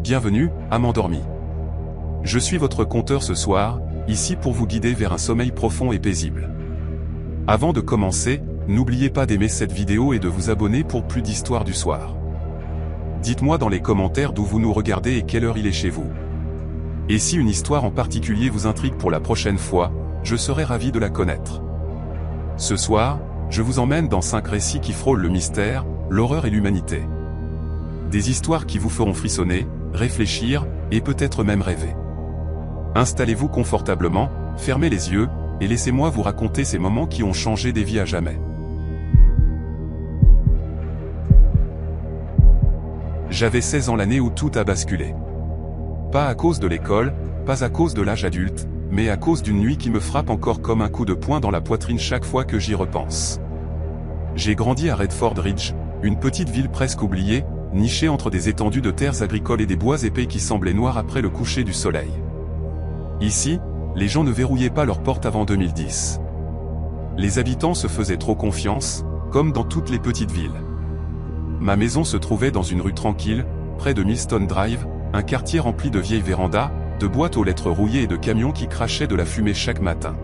Bienvenue, âme endormie. Je suis votre conteur ce soir, ici pour vous guider vers un sommeil profond et paisible. Avant de commencer, n'oubliez pas d'aimer cette vidéo et de vous abonner pour plus d'histoires du soir. Dites-moi dans les commentaires d'où vous nous regardez et quelle heure il est chez vous. Et si une histoire en particulier vous intrigue pour la prochaine fois, je serai ravi de la connaître. Ce soir, je vous emmène dans 5 récits qui frôlent le mystère, l'horreur et l'humanité. Des histoires qui vous feront frissonner, réfléchir, et peut-être même rêver. Installez-vous confortablement, fermez les yeux, et laissez-moi vous raconter ces moments qui ont changé des vies à jamais. J'avais 16 ans l'année où tout a basculé. Pas à cause de l'école, pas à cause de l'âge adulte, mais à cause d'une nuit qui me frappe encore comme un coup de poing dans la poitrine chaque fois que j'y repense. J'ai grandi à Redford Ridge, une petite ville presque oubliée, nichée entre des étendues de terres agricoles et des bois épais qui semblaient noirs après le coucher du soleil. Ici, les gens ne verrouillaient pas leurs portes avant 2010. Les habitants se faisaient trop confiance, comme dans toutes les petites villes. Ma maison se trouvait dans une rue tranquille, près de Millstone Drive, un quartier rempli de vieilles vérandas, de boîtes aux lettres rouillées et de camions qui crachaient de la fumée chaque matin.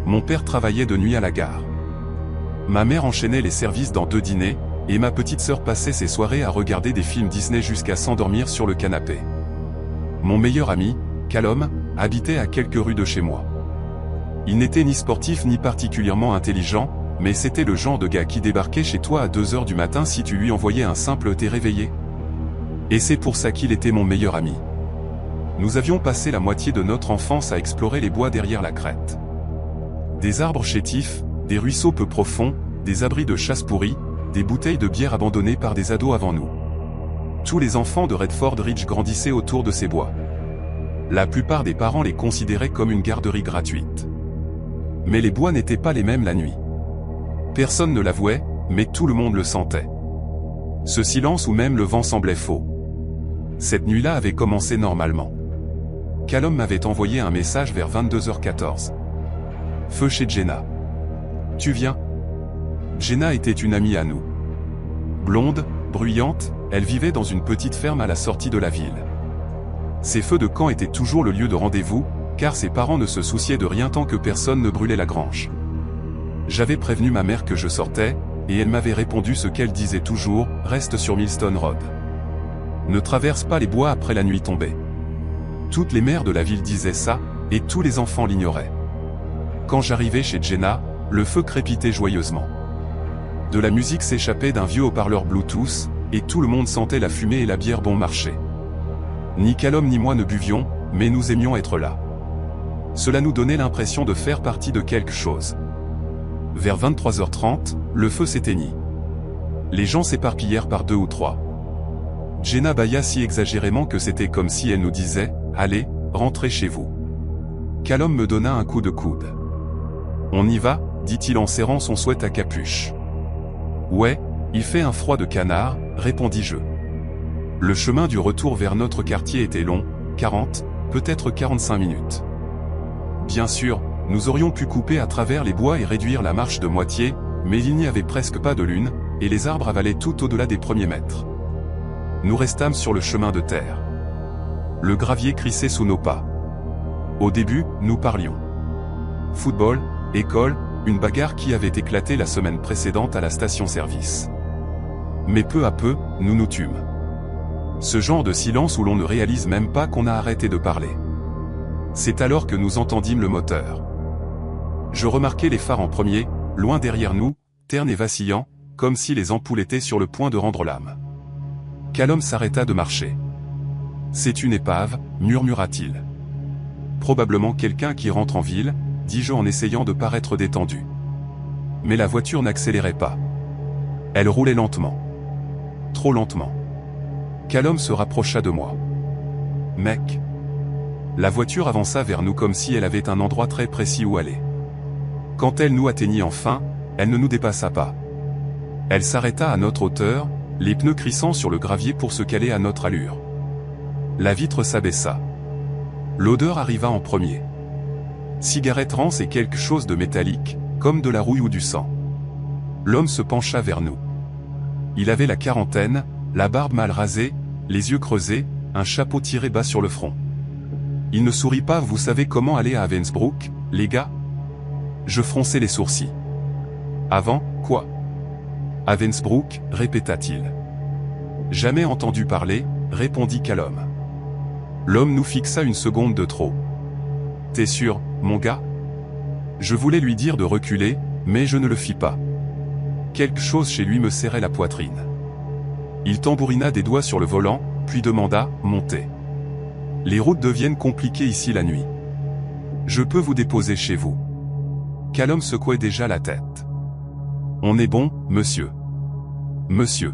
Mon père travaillait de nuit à la gare. Ma mère enchaînait les services dans 2 dîners, et ma petite sœur passait ses soirées à regarder des films Disney jusqu'à s'endormir sur le canapé. Mon meilleur ami, Callum, habitait à quelques rues de chez moi. Il n'était ni sportif ni particulièrement intelligent, mais c'était le genre de gars qui débarquait chez toi à 2 heures du matin si tu lui envoyais un simple « t'es réveillé ». Et c'est pour ça qu'il était mon meilleur ami. Nous avions passé la moitié de notre enfance à explorer les bois derrière la crête. Des arbres chétifs, des ruisseaux peu profonds, des abris de chasse pourris, des bouteilles de bière abandonnées par des ados avant nous. Tous les enfants de Redford Ridge grandissaient autour de ces bois. La plupart des parents les considéraient comme une garderie gratuite. Mais les bois n'étaient pas les mêmes la nuit. Personne ne l'avouait, mais tout le monde le sentait. Ce silence où même le vent semblait faux. Cette nuit-là avait commencé normalement. Callum m'avait envoyé un message vers 22h14. Feu chez Jenna. Tu viens? Jenna était une amie à nous. Blonde, bruyante, elle vivait dans une petite ferme à la sortie de la ville. Ces feux de camp étaient toujours le lieu de rendez-vous, car ses parents ne se souciaient de rien tant que personne ne brûlait la grange. J'avais prévenu ma mère que je sortais, et elle m'avait répondu ce qu'elle disait toujours, reste sur Millstone Road. Ne traverse pas les bois après la nuit tombée. Toutes les mères de la ville disaient ça, et tous les enfants l'ignoraient. Quand j'arrivais chez Jenna, le feu crépitait joyeusement. De la musique s'échappait d'un vieux haut-parleur Bluetooth, et tout le monde sentait la fumée et la bière bon marché. Ni Callum ni moi ne buvions, mais nous aimions être là. Cela nous donnait l'impression de faire partie de quelque chose. Vers 23h30, le feu s'éteignit. Les gens s'éparpillèrent par 2 ou 3. Jenna bâilla si exagérément que c'était comme si elle nous disait « Allez, rentrez chez vous ». Callum me donna un coup de coude. « On y va », dit-il en serrant son sweat à capuche. « Ouais, il fait un froid de canard », répondis-je. Le chemin du retour vers notre quartier était long, 40, peut-être 45 minutes. Bien sûr, nous aurions pu couper à travers les bois et réduire la marche de moitié, mais il n'y avait presque pas de lune, et les arbres avalaient tout au-delà des premiers mètres. Nous restâmes sur le chemin de terre. Le gravier crissait sous nos pas. Au début, nous parlions. Football, école, une bagarre qui avait éclaté la semaine précédente à la station-service. Mais peu à peu, nous nous tûmes. Ce genre de silence où l'on ne réalise même pas qu'on a arrêté de parler. C'est alors que nous entendîmes le moteur. Je remarquai les phares en premier, loin derrière nous, ternes et vacillants, comme si les ampoules étaient sur le point de rendre l'âme. Callum s'arrêta de marcher. « C'est une épave », murmura-t-il. « Probablement quelqu'un qui rentre en ville », dis-je en essayant de paraître détendu. Mais la voiture n'accélérait pas. Elle roulait lentement. Trop lentement. Callum se rapprocha de moi. « Mec !» La voiture avança vers nous comme si elle avait un endroit très précis où aller. Quand elle nous atteignit enfin, elle ne nous dépassa pas. Elle s'arrêta à notre hauteur, les pneus crissant sur le gravier pour se caler à notre allure. La vitre s'abaissa. L'odeur arriva en premier. Cigarette rance et quelque chose de métallique, comme de la rouille ou du sang. L'homme se pencha vers nous. Il avait la quarantaine, la barbe mal rasée, les yeux creusés, un chapeau tiré bas sur le front. Il ne sourit pas. Vous savez comment aller à Ravensbrück, les gars? Je fronçai les sourcils. Avant, quoi? Ravensbrück, répéta-t-il. Jamais entendu parler, répondit Callum. L'homme nous fixa une seconde de trop. T'es sûr, mon gars? Je voulais lui dire de reculer, mais je ne le fis pas. Quelque chose chez lui me serrait la poitrine. Il tambourina des doigts sur le volant, puis demanda, montez. Les routes deviennent compliquées ici la nuit. Je peux vous déposer chez vous. Callum secouait déjà la tête. On est bon, monsieur. Monsieur.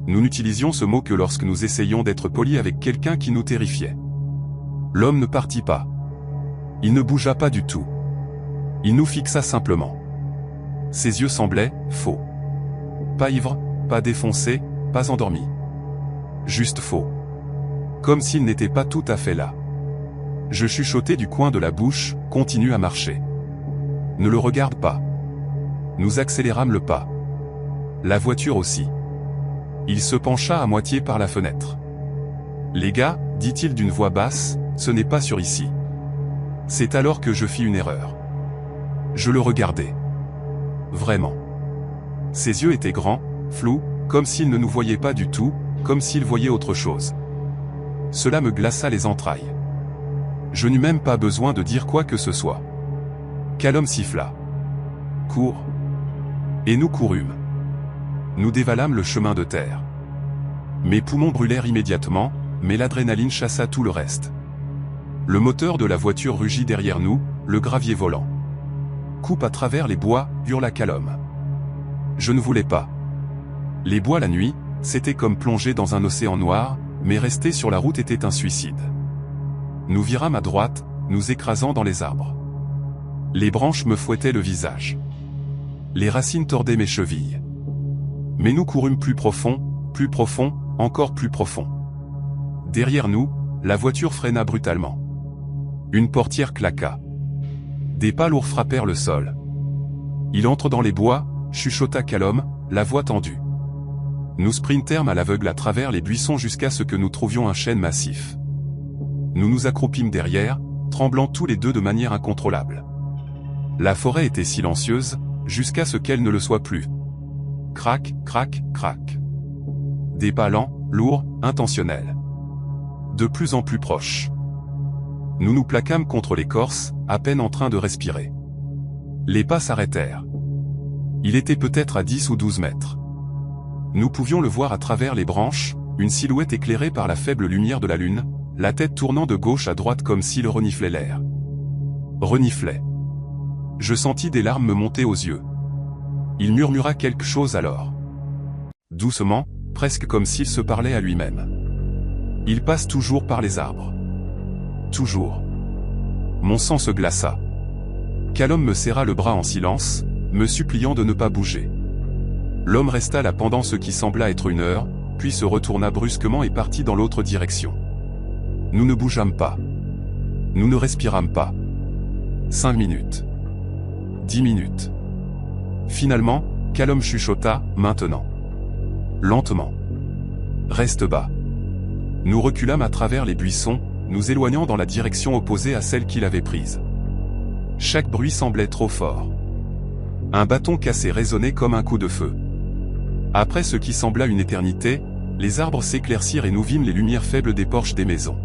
Nous n'utilisions ce mot que lorsque nous essayions d'être polis avec quelqu'un qui nous terrifiait. L'homme ne partit pas. Il ne bougea pas du tout. Il nous fixa simplement. Ses yeux semblaient faux. Pas ivre, pas défoncé, pas endormi. Juste faux. Comme s'il n'était pas tout à fait là. Je chuchotai du coin de la bouche, continue à marcher. Ne le regarde pas. Nous accélérâmes le pas. La voiture aussi. Il se pencha à moitié par la fenêtre. Les gars, dit-il d'une voix basse, ce n'est pas sur ici. C'est alors que je fis une erreur. Je le regardais. Vraiment. Ses yeux étaient grands, flous, comme s'il ne nous voyait pas du tout, comme s'il voyait autre chose. Cela me glaça les entrailles. Je n'eus même pas besoin de dire quoi que ce soit. Callum siffla. Cours. Et nous courûmes. Nous dévalâmes le chemin de terre. Mes poumons brûlèrent immédiatement, mais l'adrénaline chassa tout le reste. Le moteur de la voiture rugit derrière nous, le gravier volant. Coupe à travers les bois, hurla Callum. Je ne voulais pas. Les bois la nuit, c'était comme plonger dans un océan noir, mais rester sur la route était un suicide. Nous virâmes à droite, nous écrasant dans les arbres. Les branches me fouettaient le visage. Les racines tordaient mes chevilles. Mais nous courûmes plus profond, encore plus profond. Derrière nous, la voiture freina brutalement. Une portière claqua. Des pas lourds frappèrent le sol. Il entre dans les bois, chuchota Callum, la voix tendue. Nous sprintèrent à l'aveugle à travers les buissons jusqu'à ce que nous trouvions un chêne massif. Nous nous accroupîmes derrière, tremblant tous les deux de manière incontrôlable. La forêt était silencieuse, jusqu'à ce qu'elle ne le soit plus. Crac, crac, crac. Des pas lents, lourds, intentionnels. De plus en plus proches. Nous nous plaquâmes contre l'écorce, à peine en train de respirer. Les pas s'arrêtèrent. Il était peut-être à 10 ou 12 mètres. Nous pouvions le voir à travers les branches, une silhouette éclairée par la faible lumière de la lune, la tête tournant de gauche à droite comme s'il reniflait l'air. Reniflait. Je sentis des larmes me monter aux yeux. Il murmura quelque chose alors. Doucement, presque comme s'il se parlait à lui-même. Il passe toujours par les arbres. Toujours. Mon sang se glaça. Callum me serra le bras en silence, me suppliant de ne pas bouger. L'homme resta là pendant ce qui sembla être une heure, puis se retourna brusquement et partit dans l'autre direction. Nous ne bougeâmes pas. Nous ne respirâmes pas. 5 minutes. 10 minutes. Finalement, Callum chuchota, maintenant. Lentement. Reste bas. Nous reculâmes à travers les buissons, nous éloignant dans la direction opposée à celle qu'il avait prise. Chaque bruit semblait trop fort. Un bâton cassé résonnait comme un coup de feu. Après ce qui sembla une éternité, les arbres s'éclaircirent et nous vîmes les lumières faibles des porches des maisons.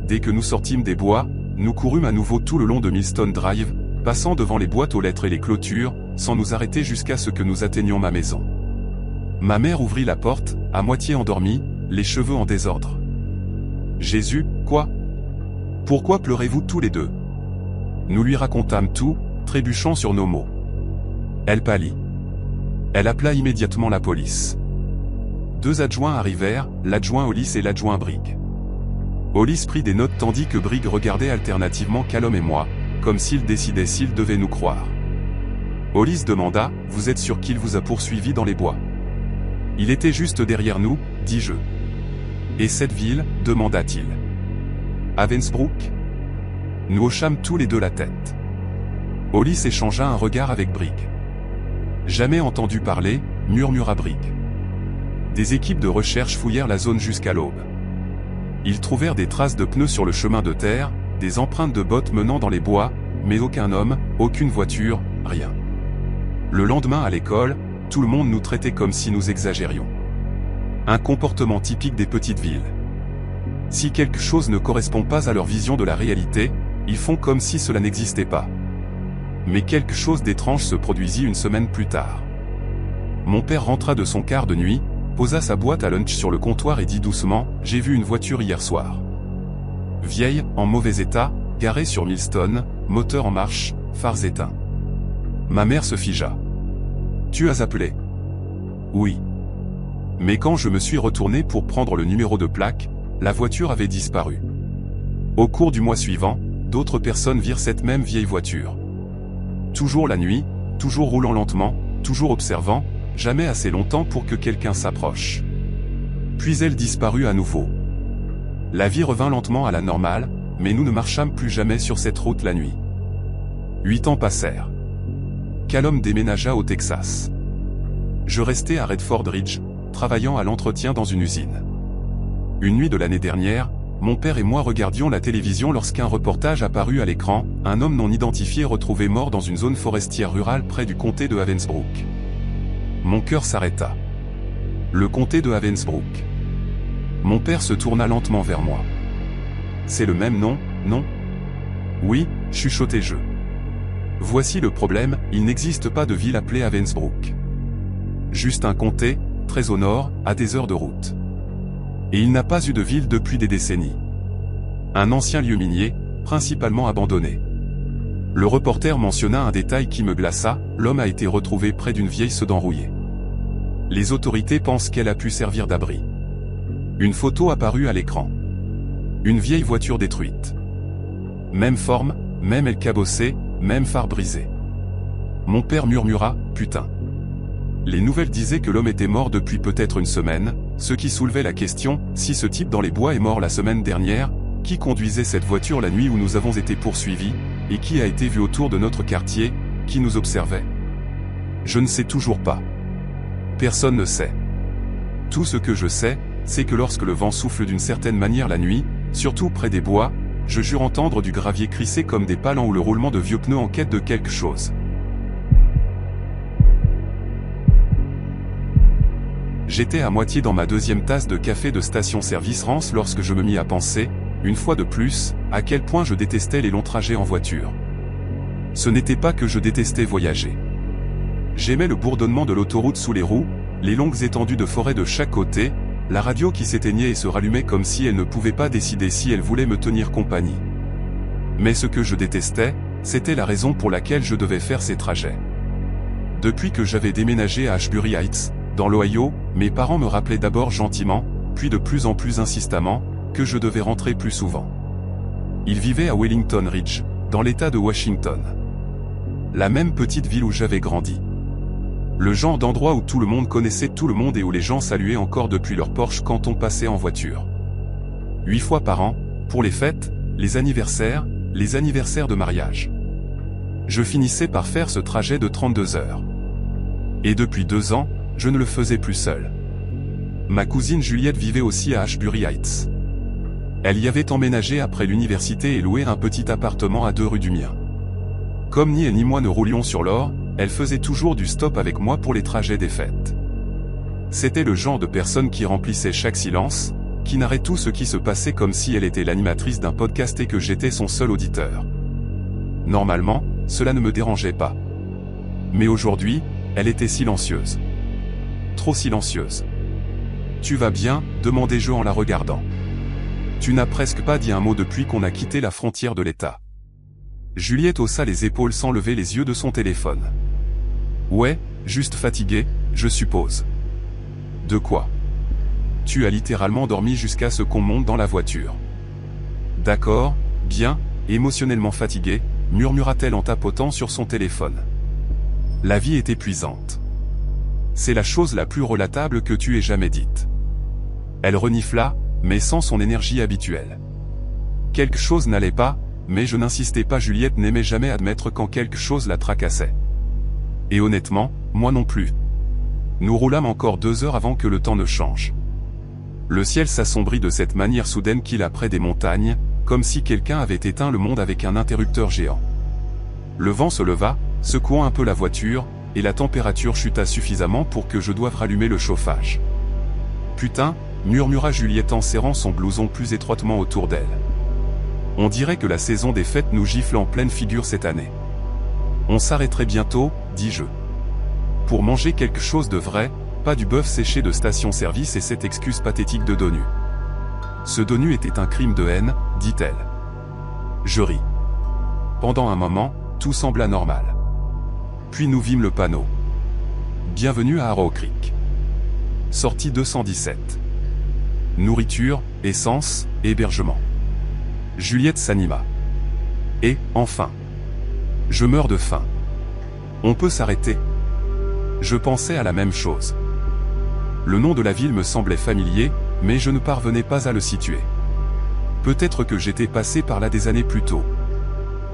Dès que nous sortîmes des bois, nous courûmes à nouveau tout le long de Millstone Drive, passant devant les boîtes aux lettres et les clôtures, sans nous arrêter jusqu'à ce que nous atteignions ma maison. Ma mère ouvrit la porte, à moitié endormie, les cheveux en désordre. Jésus, quoi? Pourquoi pleurez-vous tous les deux? Nous lui racontâmes tout, trébuchant sur nos mots. Elle pâlit. Elle appela immédiatement la police. 2 adjoints arrivèrent, l'adjoint Hollis et l'adjoint Brigg. Hollis prit des notes tandis que Brigg regardait alternativement Callum et moi, comme s'il décidait s'il devait nous croire. Hollis demanda, « Vous êtes sûr qu'il vous a poursuivi dans les bois ?» « Il était juste derrière nous, dis-je. »« Et cette ville ?» demanda-t-il. « Ravensbrück ?» Nous hochâmes tous les deux la tête. Hollis échangea un regard avec Brigg. « Jamais entendu parler » murmura Brigg. Des équipes de recherche fouillèrent la zone jusqu'à l'aube. Ils trouvèrent des traces de pneus sur le chemin de terre, des empreintes de bottes menant dans les bois, mais aucun homme, aucune voiture, rien. Le lendemain à l'école, tout le monde nous traitait comme si nous exagérions. Un comportement typique des petites villes. Si quelque chose ne correspond pas à leur vision de la réalité, ils font comme si cela n'existait pas. Mais quelque chose d'étrange se produisit une semaine plus tard. Mon père rentra de son quart de nuit, posa sa boîte à lunch sur le comptoir et dit doucement « J'ai vu une voiture hier soir. Vieille, en mauvais état, garée sur Millstone, moteur en marche, phares éteints. » Ma mère se figea. « Tu as appelé ? » « Oui. » Mais quand je me suis retourné pour prendre le numéro de plaque, la voiture avait disparu. Au cours du mois suivant, d'autres personnes virent cette même vieille voiture. Toujours la nuit, toujours roulant lentement, toujours observant, jamais assez longtemps pour que quelqu'un s'approche. Puis elle disparut à nouveau. La vie revint lentement à la normale, mais nous ne marchâmes plus jamais sur cette route la nuit. 8 ans passèrent. Callum déménagea au Texas. Je restai à Redford Ridge, travaillant à l'entretien dans une usine. Une nuit de l'année dernière, mon père et moi regardions la télévision lorsqu'un reportage apparut à l'écran, un homme non identifié retrouvé mort dans une zone forestière rurale près du comté de Ravensbrück. Mon cœur s'arrêta. Le comté de Ravensbrück. Mon père se tourna lentement vers moi. C'est le même nom, non ? Oui, chuchotai-je. Voici le problème, il n'existe pas de ville appelée Ravensbrück. Juste un comté, très au nord, à des heures de route. Et il n'a pas eu de ville depuis des décennies. Un ancien lieu minier, principalement abandonné. Le reporter mentionna un détail qui me glaça, l'homme a été retrouvé près d'une vieille sedan rouillée. Les autorités pensent qu'elle a pu servir d'abri. Une photo apparut à l'écran. Une vieille voiture détruite. Même forme, même aile cabossée, même phare brisé. Mon père murmura, putain. Les nouvelles disaient que l'homme était mort depuis peut-être une semaine, ce qui soulevait la question, si ce type dans les bois est mort la semaine dernière, qui conduisait cette voiture la nuit où nous avons été poursuivis, et qui a été vu autour de notre quartier, qui nous observait? Je ne sais toujours pas. Personne ne sait. Tout ce que je sais, c'est que lorsque le vent souffle d'une certaine manière la nuit, surtout près des bois, je jure entendre du gravier crisser comme des palans ou le roulement de vieux pneus en quête de quelque chose. J'étais à moitié dans ma deuxième tasse de café de station-service Rance lorsque je me mis à penser, une fois de plus, à quel point je détestais les longs trajets en voiture. Ce n'était pas que je détestais voyager. J'aimais le bourdonnement de l'autoroute sous les roues, les longues étendues de forêt de chaque côté, la radio qui s'éteignait et se rallumait comme si elle ne pouvait pas décider si elle voulait me tenir compagnie. Mais ce que je détestais, c'était la raison pour laquelle je devais faire ces trajets. Depuis que j'avais déménagé à Ashbury Heights, dans l'Ohio, mes parents me rappelaient d'abord gentiment, puis de plus en plus insistamment, que je devais rentrer plus souvent. Ils vivaient à Wellington Ridge, dans l'État de Washington. La même petite ville où j'avais grandi. Le genre d'endroit où tout le monde connaissait tout le monde et où les gens saluaient encore depuis leur Porsche quand on passait en voiture. 8 fois par an, pour les fêtes, les anniversaires de mariage. Je finissais par faire ce trajet de 32 heures. Et depuis 2 ans, je ne le faisais plus seul. Ma cousine Juliette vivait aussi à Ashbury Heights. Elle y avait emménagé après l'université et loué un petit appartement à 2 rues du mien. Comme ni elle ni moi ne roulions sur l'or, elle faisait toujours du stop avec moi pour les trajets des fêtes. C'était le genre de personne qui remplissait chaque silence, qui narrait tout ce qui se passait comme si elle était l'animatrice d'un podcast et que j'étais son seul auditeur. Normalement, cela ne me dérangeait pas. Mais aujourd'hui, elle était silencieuse. Trop silencieuse. « Tu vas bien ?» demandai-je en la regardant. « Tu n'as presque pas dit un mot depuis qu'on a quitté la frontière de l'État. » Juliette haussa les épaules sans lever les yeux de son téléphone. « Ouais, juste fatigué, je suppose. » « De quoi ? » ?»« Tu as littéralement dormi jusqu'à ce qu'on monte dans la voiture. »« D'accord, bien, émotionnellement fatigué, » murmura-t-elle en tapotant sur son téléphone. « La vie est épuisante. C'est la chose la plus relatable que tu aies jamais dite. » Elle renifla, mais sans son énergie habituelle. Quelque chose n'allait pas, mais je n'insistais pas. Juliette n'aimait jamais admettre quand quelque chose la tracassait. Et honnêtement, moi non plus. Nous roulâmes encore 2 heures avant que le temps ne change. Le ciel s'assombrit de cette manière soudaine qu'il a près des montagnes, comme si quelqu'un avait éteint le monde avec un interrupteur géant. Le vent se leva, secouant un peu la voiture, et la température chuta suffisamment pour que je doive rallumer le chauffage. « Putain !» murmura Juliette en serrant son blouson plus étroitement autour d'elle. « On dirait que la saison des fêtes nous gifle en pleine figure cette année. »« On s'arrêterait bientôt, » dis-je. « Pour manger quelque chose de vrai, pas du bœuf séché de station-service et cette excuse pathétique de dos nu. » Ce dos nu était un crime de haine, dit-elle. Je ris. Pendant un moment, tout sembla normal. Puis nous vîmes le panneau. Bienvenue à Arrow Creek. Sortie 217. Nourriture, essence, hébergement. Juliette s'anima. Et, enfin. Je meurs de faim. On peut s'arrêter. Je pensais à la même chose. Le nom de la ville me semblait familier, mais je ne parvenais pas à le situer. Peut-être que j'étais passé par là des années plus tôt.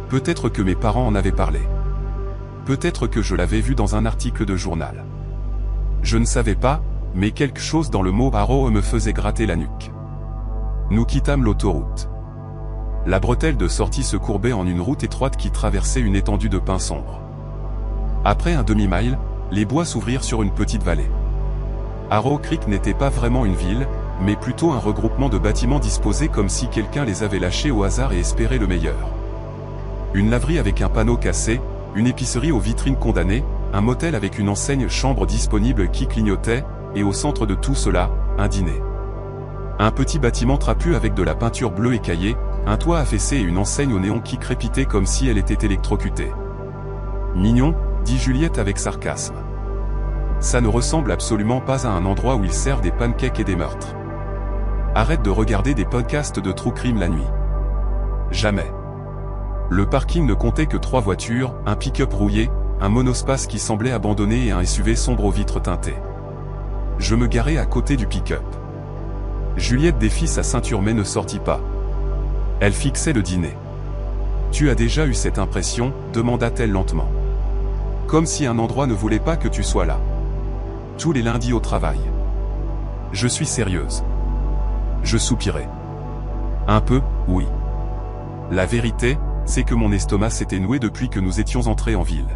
Peut-être que mes parents en avaient parlé. Peut-être que je l'avais vu dans un article de journal. Je ne savais pas, mais quelque chose dans le mot Arrow me faisait gratter la nuque. Nous quittâmes l'autoroute. La bretelle de sortie se courbait en une route étroite qui traversait une étendue de pins sombres. Après un demi-mile, les bois s'ouvrirent sur une petite vallée. Arrow Creek n'était pas vraiment une ville, mais plutôt un regroupement de bâtiments disposés comme si quelqu'un les avait lâchés au hasard et espérait le meilleur. Une laverie avec un panneau cassé, une épicerie aux vitrines condamnées, un motel avec une enseigne chambre disponible qui clignotait, et au centre de tout cela, un dîner. Un petit bâtiment trapu avec de la peinture bleue écaillée, un toit affaissé et une enseigne au néon qui crépitait comme si elle était électrocutée. « Mignon », dit Juliette avec sarcasme. « Ça ne ressemble absolument pas à un endroit où ils servent des pancakes et des meurtres. Arrête de regarder des podcasts de true crime la nuit. » Jamais. Le parking ne comptait que 3 voitures, un pick-up rouillé, un monospace qui semblait abandonné et un SUV sombre aux vitres teintées. Je me garai à côté du pick-up. Juliette défit sa ceinture mais ne sortit pas. Elle fixait le dîner. « Tu as déjà eu cette impression ?» demanda-t-elle lentement. « Comme si un endroit ne voulait pas que tu sois là. Tous les lundis au travail. » Je suis sérieuse. Je soupirai. Un peu, oui. La vérité, c'est que mon estomac s'était noué depuis que nous étions entrés en ville.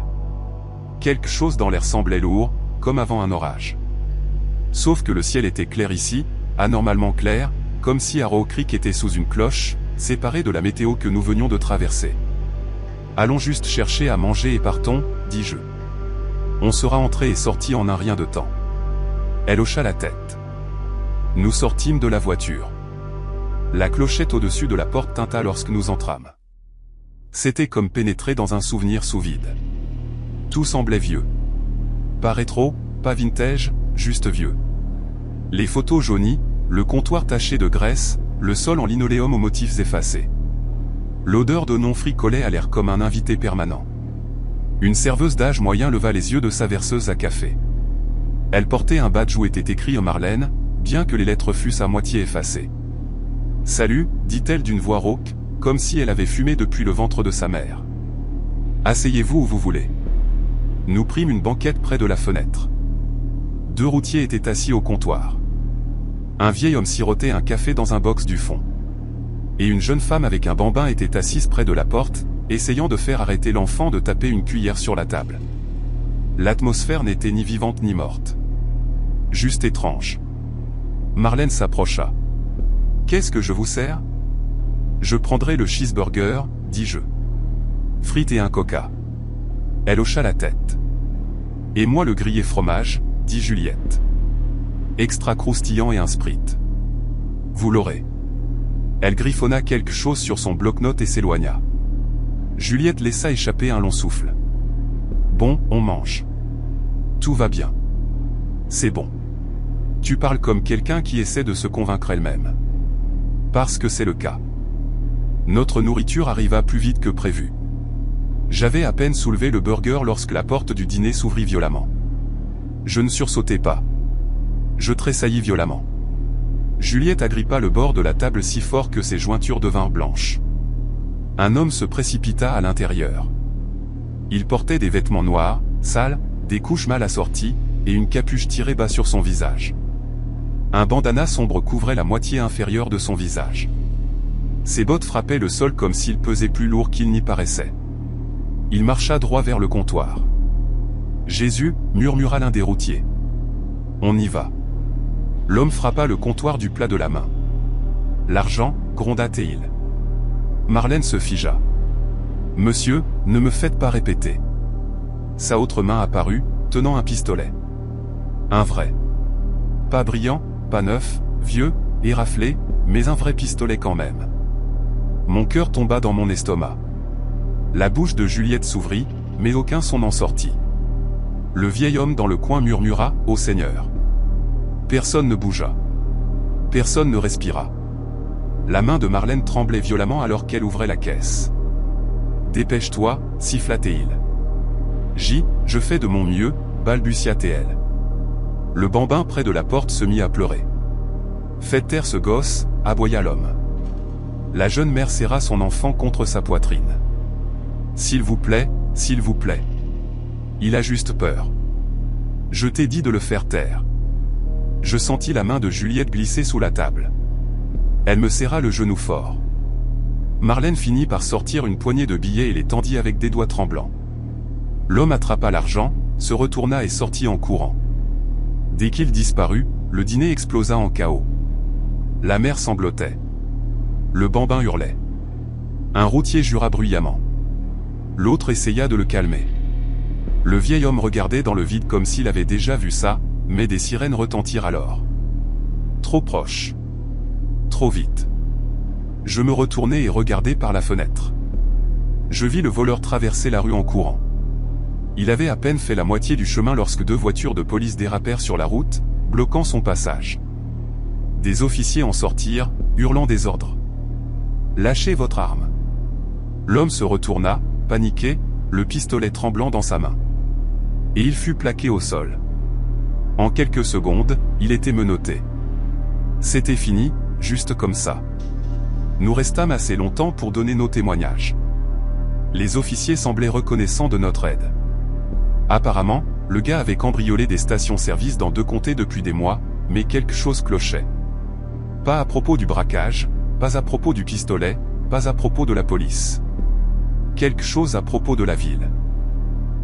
Quelque chose dans l'air semblait lourd, comme avant un orage. Sauf que le ciel était clair ici, anormalement clair, comme si Arrow Creek était sous une cloche, séparée de la météo que nous venions de traverser. « Allons juste chercher à manger et partons, » dis-je. On sera entré et sorti en un rien de temps. Elle hocha la tête. Nous sortîmes de la voiture. La clochette au-dessus de la porte tinta lorsque nous entrâmes. C'était comme pénétrer dans un souvenir sous vide. Tout semblait vieux. Pas rétro, pas vintage, juste vieux. Les photos jaunies, le comptoir taché de graisse, le sol en linoléum aux motifs effacés. L'odeur de non-frit collait à l'air comme un invité permanent. Une serveuse d'âge moyen leva les yeux de sa verseuse à café. Elle portait un badge où était écrit en Marlène, bien que les lettres fussent à moitié effacées. « Salut », dit-elle d'une voix rauque, comme si elle avait fumé depuis le ventre de sa mère. « Asseyez-vous où vous voulez. » Nous prîmes une banquette près de la fenêtre. 2 routiers étaient assis au comptoir. Un vieil homme sirotait un café dans un box du fond. Et une jeune femme avec un bambin était assise près de la porte, essayant de faire arrêter l'enfant de taper une cuillère sur la table. L'atmosphère n'était ni vivante ni morte. Juste étrange. Marlène s'approcha. « Qu'est-ce que je vous sers ?»« Je prendrai le cheeseburger, » dis-je. « Frites et un coca. » Elle hocha la tête. « Et moi le grillé fromage, » dit Juliette. « Extra croustillant et un Sprite. »« Vous l'aurez. » Elle griffonna quelque chose sur son bloc-notes et s'éloigna. Juliette laissa échapper un long souffle. « Bon, on mange. Tout va bien. C'est bon. Tu parles comme quelqu'un qui essaie de se convaincre elle-même. Parce que c'est le cas. » Notre nourriture arriva plus vite que prévu. J'avais à peine soulevé le burger lorsque la porte du dîner s'ouvrit violemment. Je ne sursautai pas. Je tressaillis violemment. Juliette agrippa le bord de la table si fort que ses jointures devinrent blanches. Un homme se précipita à l'intérieur. Il portait des vêtements noirs, sales, des couches mal assorties, et une capuche tirée bas sur son visage. Un bandana sombre couvrait la moitié inférieure de son visage. Ses bottes frappaient le sol comme s'il pesait plus lourd qu'il n'y paraissait. Il marcha droit vers le comptoir. « Jésus » murmura l'un des routiers. « On y va. » L'homme frappa le comptoir du plat de la main. « L'argent » gronda Théil. Marlène se figea. « Monsieur, ne me faites pas répéter. » Sa autre main apparut, tenant un pistolet. Un vrai. Pas brillant, pas neuf, vieux, éraflé, mais un vrai pistolet quand même. Mon cœur tomba dans mon estomac. La bouche de Juliette s'ouvrit, mais aucun son n'en sortit. Le vieil homme dans le coin murmura « Ô Seigneur !» Personne ne bougea. Personne ne respira. La main de Marlène tremblait violemment alors qu'elle ouvrait la caisse. « Dépêche-toi » siffla Théil. « Je fais de mon mieux » balbutia Théil. Le bambin près de la porte se mit à pleurer. « Faites taire ce gosse » aboya l'homme. La jeune mère serra son enfant contre sa poitrine. « S'il vous plaît, s'il vous plaît. Il a juste peur. Je t'ai dit de le faire taire. » Je sentis la main de Juliette glisser sous la table. Elle me serra le genou fort. Marlène finit par sortir une poignée de billets et les tendit avec des doigts tremblants. L'homme attrapa l'argent, se retourna et sortit en courant. Dès qu'il disparut, le dîner explosa en chaos. La mère sanglotait. Le bambin hurlait. Un routier jura bruyamment. L'autre essaya de le calmer. Le vieil homme regardait dans le vide comme s'il avait déjà vu ça, mais des sirènes retentirent alors. Trop proche. Trop vite. Je me retournai et regardai par la fenêtre. Je vis le voleur traverser la rue en courant. Il avait à peine fait la moitié du chemin lorsque deux voitures de police dérapèrent sur la route, bloquant son passage. Des officiers en sortirent, hurlant des ordres. « Lâchez votre arme !» L'homme se retourna, paniqué, le pistolet tremblant dans sa main. Et il fut plaqué au sol. En quelques secondes, il était menotté. C'était fini, juste comme ça. Nous restâmes assez longtemps pour donner nos témoignages. Les officiers semblaient reconnaissants de notre aide. Apparemment, le gars avait cambriolé des stations-service dans 2 comtés depuis des mois, mais quelque chose clochait. Pas à propos du braquage, pas à propos du pistolet, pas à propos de la police. Quelque chose à propos de la ville.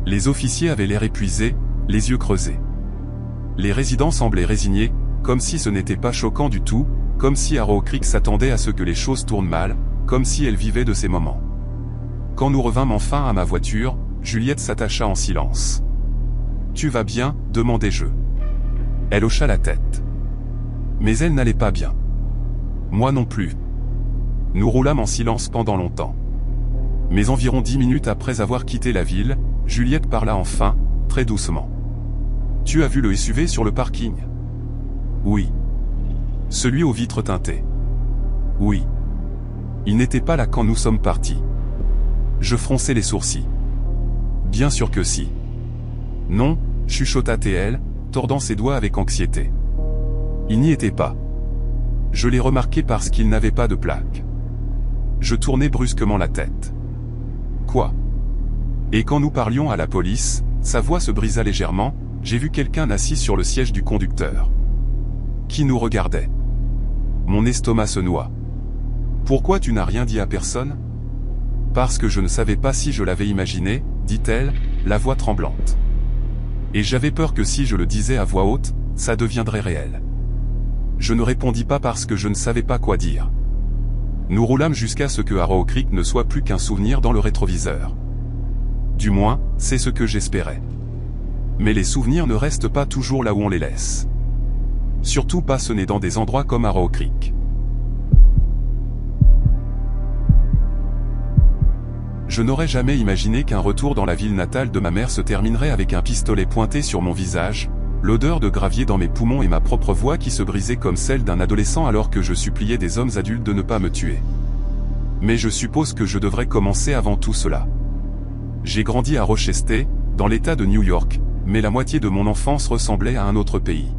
Les officiers avaient l'air épuisés, les yeux creusés. Les résidents semblaient résignés, comme si ce n'était pas choquant du tout, comme si Arrow Creek s'attendait à ce que les choses tournent mal, comme si elle vivait de ces moments. Quand nous revînmes enfin à ma voiture, Juliette s'attacha en silence. « Tu vas bien ?» demandai-je. Elle hocha la tête. Mais elle n'allait pas bien. Moi non plus. Nous roulâmes en silence pendant longtemps. Mais environ 10 minutes après avoir quitté la ville, Juliette parla enfin, très doucement. « Tu as vu le SUV sur le parking ? » « Oui. » « Celui aux vitres teintées ? » « Oui. » « Il n'était pas là quand nous sommes partis. » Je fronçai les sourcils. « Bien sûr que si. »« Non, » chuchota Théil, tordant ses doigts avec anxiété. « Il n'y était pas. Je l'ai remarqué parce qu'il n'avait pas de plaque. » Je tournai brusquement la tête. « Quoi ? » Et quand nous parlions à la police, sa voix se brisa légèrement, j'ai vu quelqu'un assis sur le siège du conducteur. Qui nous regardait. Mon estomac se noua. « Pourquoi tu n'as rien dit à personne ? » « Parce que je ne savais pas si je l'avais imaginé, » dit-elle, la voix tremblante. « Et j'avais peur que si je le disais à voix haute, ça deviendrait réel. » Je ne répondis pas parce que je ne savais pas quoi dire. Nous roulâmes jusqu'à ce que Arrow Creek ne soit plus qu'un souvenir dans le rétroviseur. Du moins, c'est ce que j'espérais. Mais les souvenirs ne restent pas toujours là où on les laisse. Surtout pas ce n'est dans des endroits comme Arrow Creek. Je n'aurais jamais imaginé qu'un retour dans la ville natale de ma mère se terminerait avec un pistolet pointé sur mon visage, l'odeur de gravier dans mes poumons et ma propre voix qui se brisait comme celle d'un adolescent alors que je suppliais des hommes adultes de ne pas me tuer. Mais je suppose que je devrais commencer avant tout cela. J'ai grandi à Rochester, dans l'État de New York, mais la moitié de mon enfance ressemblait à un autre pays.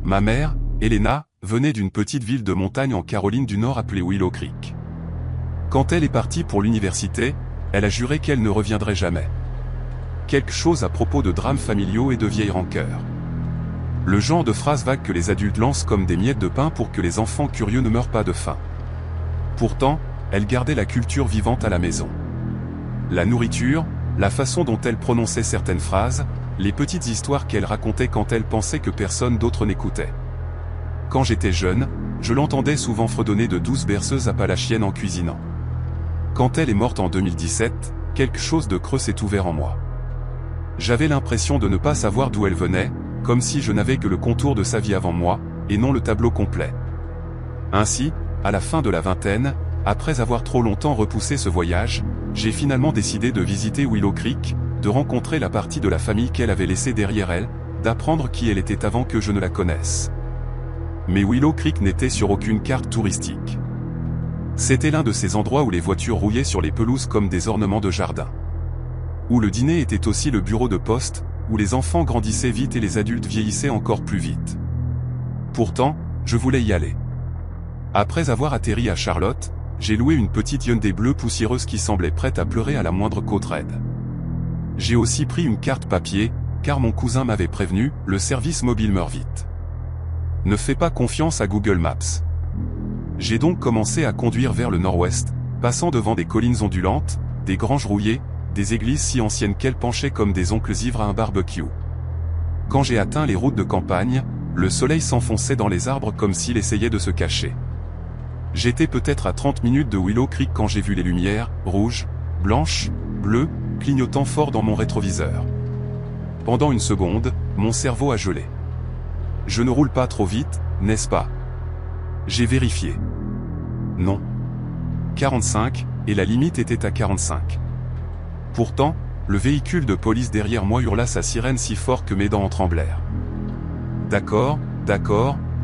Ma mère, Helena, venait d'une petite ville de montagne en Caroline du Nord appelée Willow Creek. Quand elle est partie pour l'université, elle a juré qu'elle ne reviendrait jamais. Quelque chose à propos de drames familiaux et de vieilles rancœurs. Le genre de phrase vague que les adultes lancent comme des miettes de pain pour que les enfants curieux ne meurent pas de faim. Pourtant, elle gardait la culture vivante à la maison. La nourriture, la façon dont elle prononçait certaines phrases, les petites histoires qu'elle racontait quand elle pensait que personne d'autre n'écoutait. Quand j'étais jeune, je l'entendais souvent fredonner de douces berceuses appalachiennes en cuisinant. Quand elle est morte en 2017, quelque chose de creux s'est ouvert en moi. J'avais l'impression de ne pas savoir d'où elle venait, comme si je n'avais que le contour de sa vie avant moi, et non le tableau complet. Ainsi, à la fin de la vingtaine, après avoir trop longtemps repoussé ce voyage, j'ai finalement décidé de visiter Willow Creek, de rencontrer la partie de la famille qu'elle avait laissée derrière elle, d'apprendre qui elle était avant que je ne la connaisse. Mais Willow Creek n'était sur aucune carte touristique. C'était l'un de ces endroits où les voitures rouillaient sur les pelouses comme des ornements de jardin. Où le dîner était aussi le bureau de poste, où les enfants grandissaient vite et les adultes vieillissaient encore plus vite. Pourtant, je voulais y aller. Après avoir atterri à Charlotte, j'ai loué une petite Hyundai bleue poussiéreuse qui semblait prête à pleurer à la moindre côte raide. J'ai aussi pris une carte papier, car mon cousin m'avait prévenu, le service mobile meurt vite. Ne fais pas confiance à Google Maps. J'ai donc commencé à conduire vers le nord-ouest, passant devant des collines ondulantes, des granges rouillées, des églises si anciennes qu'elles penchaient comme des oncles ivres à un barbecue. Quand j'ai atteint les routes de campagne, le soleil s'enfonçait dans les arbres comme s'il essayait de se cacher. J'étais peut-être à 30 minutes de Willow Creek quand j'ai vu les lumières, rouges, blanches, bleues, clignotant fort dans mon rétroviseur. Pendant une seconde, mon cerveau a gelé. Je ne roule pas trop vite, n'est-ce pas? J'ai vérifié. Non. 45, et la limite était à 45. Pourtant, le véhicule de police derrière moi hurla sa sirène si fort que mes dents en tremblèrent. D'accord,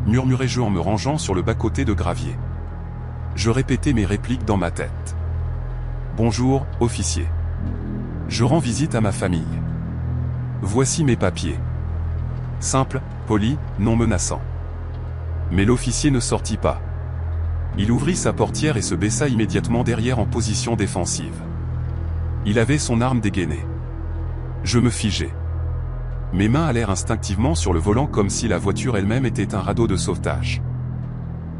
murmurai-je en me rangeant sur le bas-côté de gravier. Je répétais mes répliques dans ma tête. Bonjour, officier. Je rends visite à ma famille. Voici mes papiers. Simple, poli, non menaçant. Mais l'officier ne sortit pas. Il ouvrit sa portière et se baissa immédiatement derrière en position défensive. Il avait son arme dégainée. Je me figeai. Mes mains allèrent instinctivement sur le volant comme si la voiture elle-même était un radeau de sauvetage.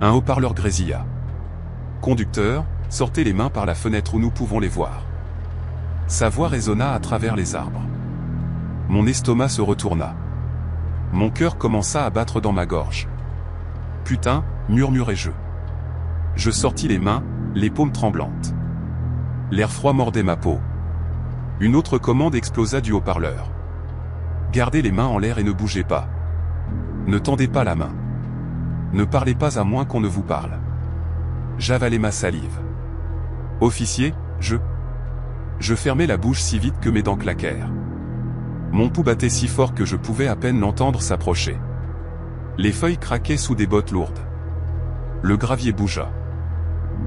Un haut-parleur grésilla. Conducteur, sortez les mains par la fenêtre où nous pouvons les voir. Sa voix résonna à travers les arbres. Mon estomac se retourna. Mon cœur commença à battre dans ma gorge. Putain, murmurai-je. Je sortis les mains, les paumes tremblantes. L'air froid mordait ma peau. Une autre commande explosa du haut-parleur. Gardez les mains en l'air et ne bougez pas. Ne tendez pas la main. Ne parlez pas à moins qu'on ne vous parle. J'avalai ma salive. Officier, je fermai la bouche si vite que mes dents claquèrent. Mon pouls battait si fort que je pouvais à peine l'entendre s'approcher. Les feuilles craquaient sous des bottes lourdes. Le gravier bougea.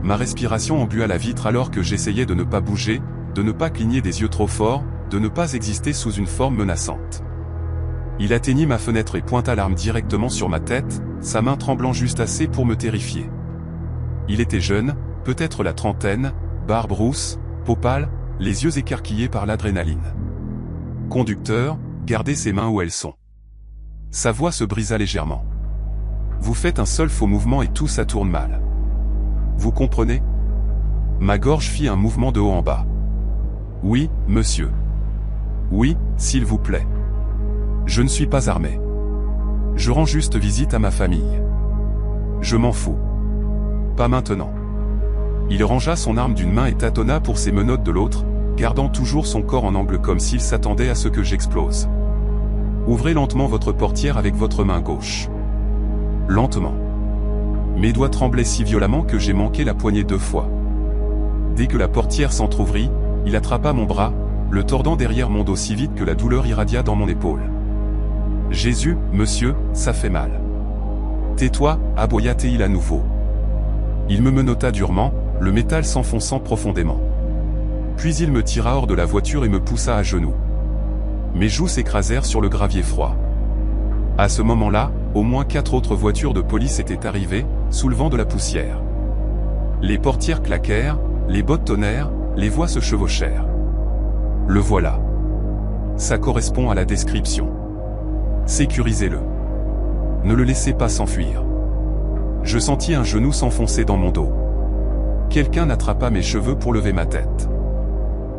Ma respiration embua la vitre alors que j'essayais de ne pas bouger, de ne pas cligner des yeux trop forts, de ne pas exister sous une forme menaçante. Il atteignit ma fenêtre et pointa l'arme directement sur ma tête, sa main tremblant juste assez pour me terrifier. Il était jeune, peut-être la trentaine, barbe rousse, peau pâle, les yeux écarquillés par l'adrénaline. Conducteur, gardez ses mains où elles sont. Sa voix se brisa légèrement. Vous faites un seul faux mouvement et tout ça tourne mal. Vous comprenez? Ma gorge fit un mouvement de haut en bas. Oui, monsieur. Oui, s'il vous plaît. Je ne suis pas armé. Je rends juste visite à ma famille. Je m'en fous. Pas maintenant. Il rangea son arme d'une main et tâtonna pour ses menottes de l'autre, gardant toujours son corps en angle comme s'il s'attendait à ce que j'explose. Ouvrez lentement votre portière avec votre main gauche. Lentement. Mes doigts tremblaient si violemment que j'ai manqué la poignée 2 fois. Dès que la portière s'entr'ouvrit, il attrapa mon bras, le tordant derrière mon dos si vite que la douleur irradia dans mon épaule. Jésus, monsieur, ça fait mal. Tais-toi, aboya-t-il à nouveau. Il me menotta durement, le métal s'enfonçant profondément. Puis il me tira hors de la voiture et me poussa à genoux. Mes joues s'écrasèrent sur le gravier froid. À ce moment-là, au moins 4 autres voitures de police étaient arrivées, soulevant de la poussière. Les portières claquèrent, les bottes tonnèrent, les voix se chevauchèrent. Le voilà. Ça correspond à la description. Sécurisez-le. ne le laissez pas s'enfuir. Je sentis un genou s'enfoncer dans mon dos. Quelqu'un n'attrapa mes cheveux pour lever ma tête.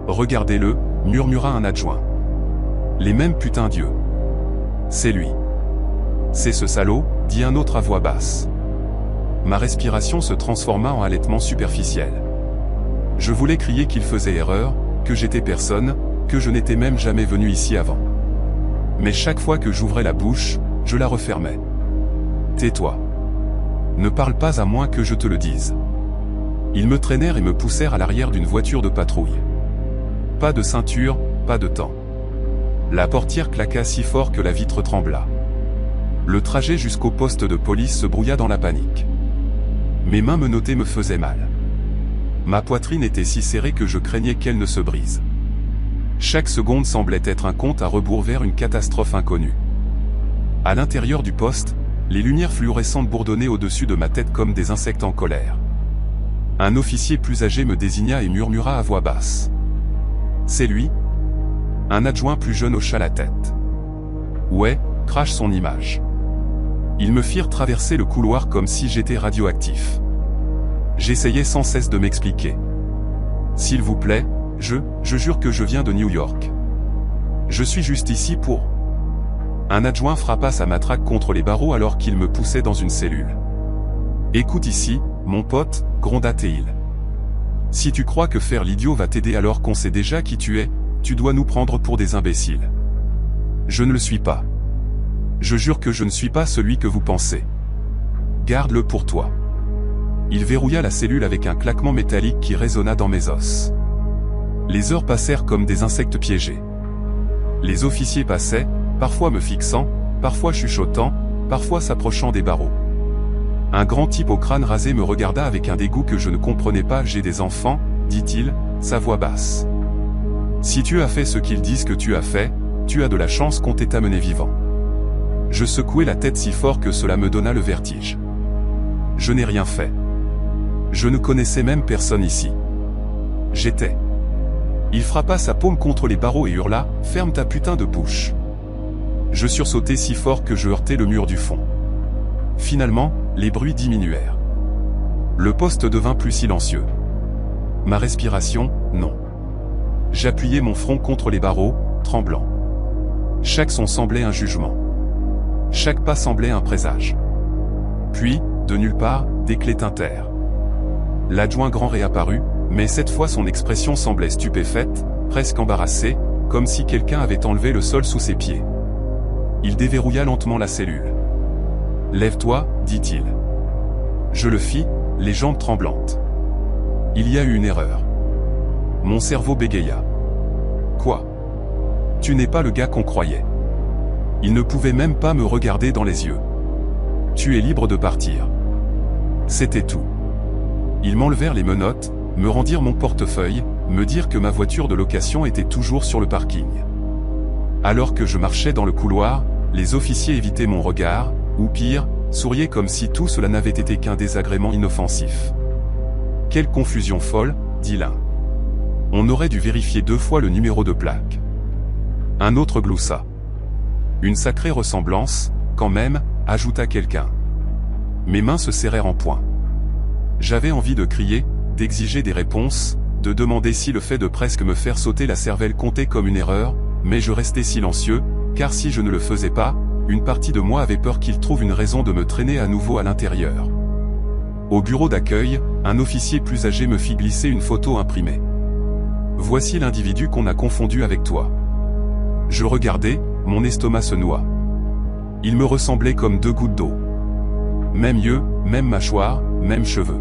Regardez-le, murmura un adjoint. Les mêmes putains d'yeux. C'est lui. C'est ce salaud, dit un autre à voix basse. Ma respiration se transforma en halètement superficiel. Je voulais crier qu'il faisait erreur, que j'étais personne, que je n'étais même jamais venu ici avant. Mais chaque fois que j'ouvrais la bouche, je la refermais. Tais-toi. Ne parle pas à moins que je te le dise. Ils me traînèrent et me poussèrent à l'arrière d'une voiture de patrouille. Pas de ceinture, pas de temps. La portière claqua si fort que la vitre trembla. Le trajet jusqu'au poste de police se brouilla dans la panique. Mes mains menottées me faisaient mal. Ma poitrine était si serrée que je craignais qu'elle ne se brise. Chaque seconde semblait être un compte à rebours vers une catastrophe inconnue. À l'intérieur du poste, les lumières fluorescentes bourdonnaient au-dessus de ma tête comme des insectes en colère. Un officier plus âgé me désigna et murmura à voix basse. « C'est lui ?» Un adjoint plus jeune hocha la tête. « Ouais, crache son image. » Ils me firent traverser le couloir comme si j'étais radioactif. J'essayais sans cesse de m'expliquer. « S'il vous plaît, je jure que je viens de New York. Je suis juste ici pour... » Un adjoint frappa sa matraque contre les barreaux alors qu'il me poussait dans une cellule. « Écoute ici, mon pote, gronda-t-il. Si tu crois que faire l'idiot va t'aider alors qu'on sait déjà qui tu es, tu dois nous prendre pour des imbéciles. Je ne le suis pas. Je jure que je ne suis pas celui que vous pensez. Garde-le pour toi. » Il verrouilla la cellule avec un claquement métallique qui résonna dans mes os. Les heures passèrent comme des insectes piégés. Les officiers passaient, parfois me fixant, parfois chuchotant, parfois s'approchant des barreaux. Un grand type au crâne rasé me regarda avec un dégoût que je ne comprenais pas. « J'ai des enfants, dit-il, sa voix basse. Si tu as fait ce qu'ils disent que tu as fait, tu as de la chance qu'on t'ait amené vivant. » Je secouai la tête si fort que cela me donna le vertige. Je n'ai rien fait. Je ne connaissais même personne ici. J'étais. Il frappa sa paume contre les barreaux et hurla « Ferme ta putain de bouche !» Je sursautai si fort que je heurtai le mur du fond. Finalement, les bruits diminuèrent. Le poste devint plus silencieux. Ma respiration, non. J'appuyais mon front contre les barreaux, tremblant. Chaque son semblait un jugement. Chaque pas semblait un présage. Puis, de nulle part, des clés tintèrent. L'adjoint grand réapparut, mais cette fois son expression semblait stupéfaite, presque embarrassée, comme si quelqu'un avait enlevé le sol sous ses pieds. Il déverrouilla lentement la cellule. « Lève-toi, dit-il. » Je le fis, les jambes tremblantes. Il y a eu une erreur. Mon cerveau bégaya. « Quoi ? Tu n'es pas le gars qu'on croyait. » Il ne pouvait même pas me regarder dans les yeux. « Tu es libre de partir. » C'était tout. Ils m'enlevèrent les menottes, me rendirent mon portefeuille, me dirent que ma voiture de location était toujours sur le parking. Alors que je marchais dans le couloir, les officiers évitaient mon regard, ou pire, souriaient comme si tout cela n'avait été qu'un désagrément inoffensif. « Quelle confusion folle, » dit l'un. « On aurait dû vérifier 2 fois le numéro de plaque. » Un autre gloussa. « Une sacrée ressemblance, quand même, » ajouta quelqu'un. Mes mains se serrèrent en poing. J'avais envie de crier, d'exiger des réponses, de demander si le fait de presque me faire sauter la cervelle comptait comme une erreur, mais je restais silencieux, car si je ne le faisais pas, une partie de moi avait peur qu'il trouve une raison de me traîner à nouveau à l'intérieur. Au bureau d'accueil, un officier plus âgé me fit glisser une photo imprimée. « Voici l'individu qu'on a confondu avec toi. » Je regardais, mon estomac se noua. Il me ressemblait comme 2 gouttes d'eau. Même yeux, même mâchoire, même cheveux.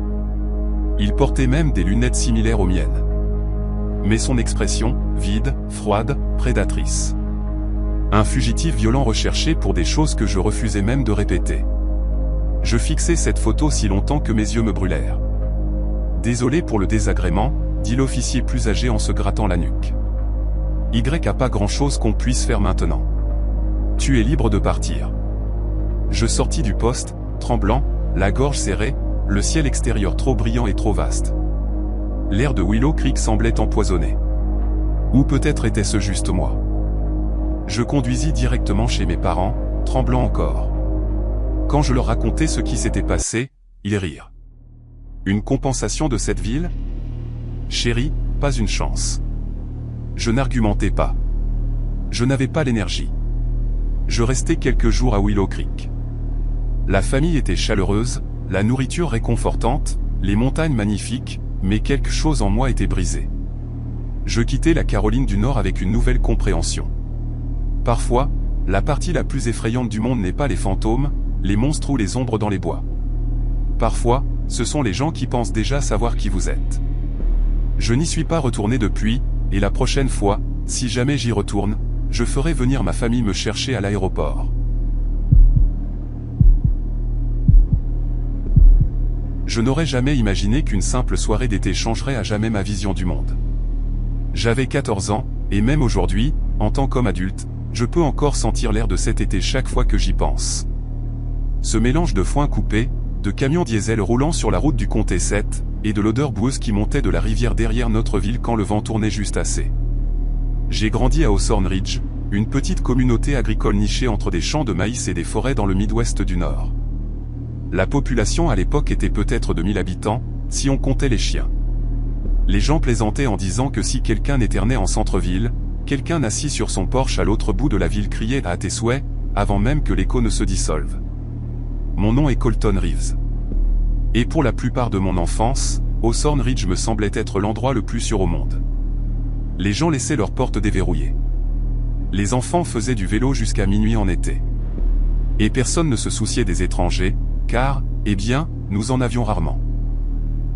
Il portait même des lunettes similaires aux miennes. Mais son expression, vide, froide, prédatrice. Un fugitif violent recherché pour des choses que je refusais même de répéter. Je fixai cette photo si longtemps que mes yeux me brûlèrent. « Désolé pour le désagrément, » dit l'officier plus âgé en se grattant la nuque. « Y a pas grand-chose qu'on puisse faire maintenant. Tu es libre de partir. » Je sortis du poste, tremblant, la gorge serrée, le ciel extérieur trop brillant et trop vaste. L'air de Willow Creek semblait empoisonné. Ou peut-être était-ce juste moi. Je conduisis directement chez mes parents, tremblant encore. Quand je leur racontais ce qui s'était passé, ils rirent. Une compensation de cette ville? Chérie, pas une chance. Je n'argumentais pas. Je n'avais pas l'énergie. Je restais quelques jours à Willow Creek. La famille était chaleureuse, la nourriture réconfortante, les montagnes magnifiques, mais quelque chose en moi était brisé. Je quittais la Caroline du Nord avec une nouvelle compréhension. Parfois, la partie la plus effrayante du monde n'est pas les fantômes, les monstres ou les ombres dans les bois. Parfois, ce sont les gens qui pensent déjà savoir qui vous êtes. Je n'y suis pas retourné depuis, et la prochaine fois, si jamais j'y retourne, je ferai venir ma famille me chercher à l'aéroport. Je n'aurais jamais imaginé qu'une simple soirée d'été changerait à jamais ma vision du monde. J'avais 14 ans, et même aujourd'hui, en tant qu'homme adulte, je peux encore sentir l'air de cet été chaque fois que j'y pense. Ce mélange de foin coupé, de camions diesel roulant sur la route du comté 7, et de l'odeur boueuse qui montait de la rivière derrière notre ville quand le vent tournait juste assez. J'ai grandi à Hawthorne Ridge, une petite communauté agricole nichée entre des champs de maïs et des forêts dans le Midwest du Nord. La population à l'époque était peut-être de 1000 habitants, si on comptait les chiens. Les gens plaisantaient en disant que si quelqu'un éternait en centre-ville, quelqu'un assis sur son porche à l'autre bout de la ville criait à tes souhaits, avant même que l'écho ne se dissolve. Mon nom est Colton Reeves. Et pour la plupart de mon enfance, Hawthorne Ridge me semblait être l'endroit le plus sûr au monde. Les gens laissaient leurs portes déverrouillées. Les enfants faisaient du vélo jusqu'à minuit en été. Et personne ne se souciait des étrangers, car, eh bien, nous en avions rarement.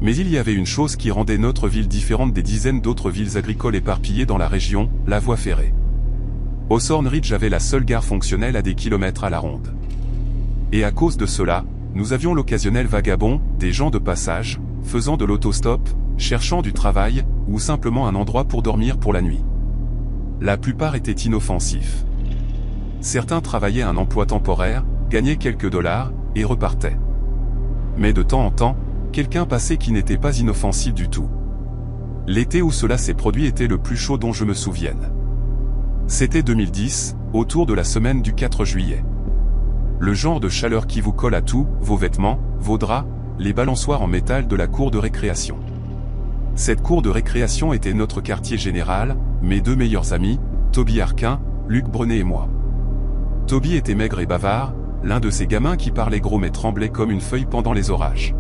Mais il y avait une chose qui rendait notre ville différente des dizaines d'autres villes agricoles éparpillées dans la région, la voie ferrée. Hawthorne Ridge avait la seule gare fonctionnelle à des kilomètres à la ronde. Et à cause de cela, nous avions l'occasionnel vagabond, des gens de passage, faisant de l'autostop, cherchant du travail, ou simplement un endroit pour dormir pour la nuit. La plupart étaient inoffensifs. Certains travaillaient un emploi temporaire, gagnaient quelques dollars, et repartaient. Mais de temps en temps, quelqu'un passait qui n'était pas inoffensif du tout. L'été où cela s'est produit était le plus chaud dont je me souvienne. C'était 2010, autour de la semaine du 4 juillet. Le genre de chaleur qui vous colle à tout, vos vêtements, vos draps, les balançoires en métal de la cour de récréation. Cette cour de récréation était notre quartier général, mes deux meilleurs amis, Toby Harkin, Luc Brenet et moi. Toby était maigre et bavard, l'un de ces gamins qui parlait gros mais tremblait comme une feuille pendant les orages.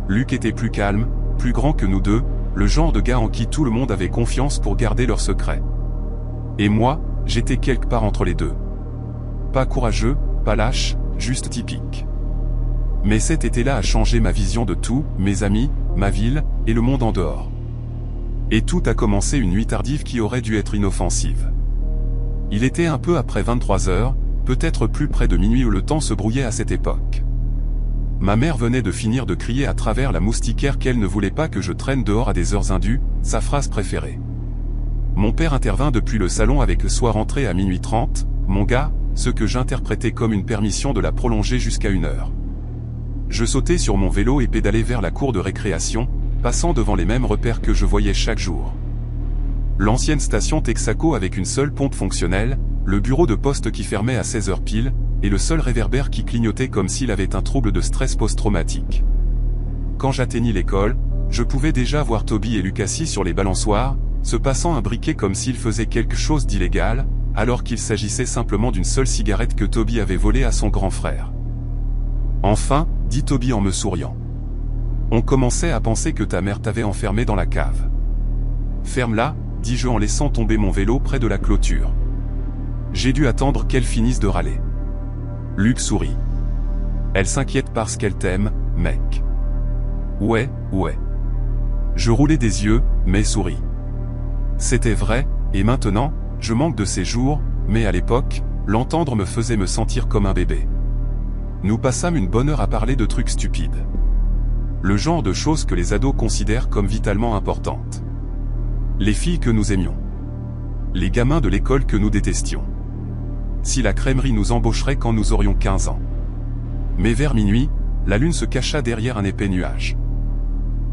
Luc était plus calme, plus grand que nous deux, le genre de gars en qui tout le monde avait confiance pour garder leurs secrets. Et moi, j'étais quelque part entre les deux. Pas courageux, pas lâche, juste typique. Mais cet été-là a changé ma vision de tout, mes amis, ma ville, et le monde en dehors. Et tout a commencé une nuit tardive qui aurait dû être inoffensive. Il était un peu après 23 heures, peut-être plus près de minuit où le temps se brouillait à cette époque. Ma mère venait de finir de crier à travers la moustiquaire qu'elle ne voulait pas que je traîne dehors à des heures indues, sa phrase préférée. Mon père intervint depuis le salon avec le soir rentré à minuit 30, mon gars, ce que j'interprétais comme une permission de la prolonger jusqu'à 1 heure. Je sautais sur mon vélo et pédalais vers la cour de récréation, passant devant les mêmes repères que je voyais chaque jour. L'ancienne station Texaco avec une seule pompe fonctionnelle, le bureau de poste qui fermait à 16 heures pile, et le seul réverbère qui clignotait comme s'il avait un trouble de stress post-traumatique. Quand j'atteignis l'école, je pouvais déjà voir Toby et Luc assis sur les balançoires, se passant un briquet comme s'ils faisaient quelque chose d'illégal, alors qu'il s'agissait simplement d'une seule cigarette que Toby avait volée à son grand frère. Enfin, dit Toby en me souriant. On commençait à penser que ta mère t'avait enfermé dans la cave. Ferme-la, dis-je en laissant tomber mon vélo près de la clôture. J'ai dû attendre qu'elle finisse de râler. Luc sourit. Elle s'inquiète parce qu'elle t'aime, mec. Ouais. Je roulais des yeux, mais souris. C'était vrai, et maintenant, je manque de ces jours, mais à l'époque, l'entendre me faisait me sentir comme un bébé. Nous passâmes une bonne heure à parler de trucs stupides. Le genre de choses que les ados considèrent comme vitalement importantes. Les filles que nous aimions. Les gamins de l'école que nous détestions. Si la crèmerie nous embaucherait quand nous aurions 15 ans. Mais vers minuit, la lune se cacha derrière un épais nuage.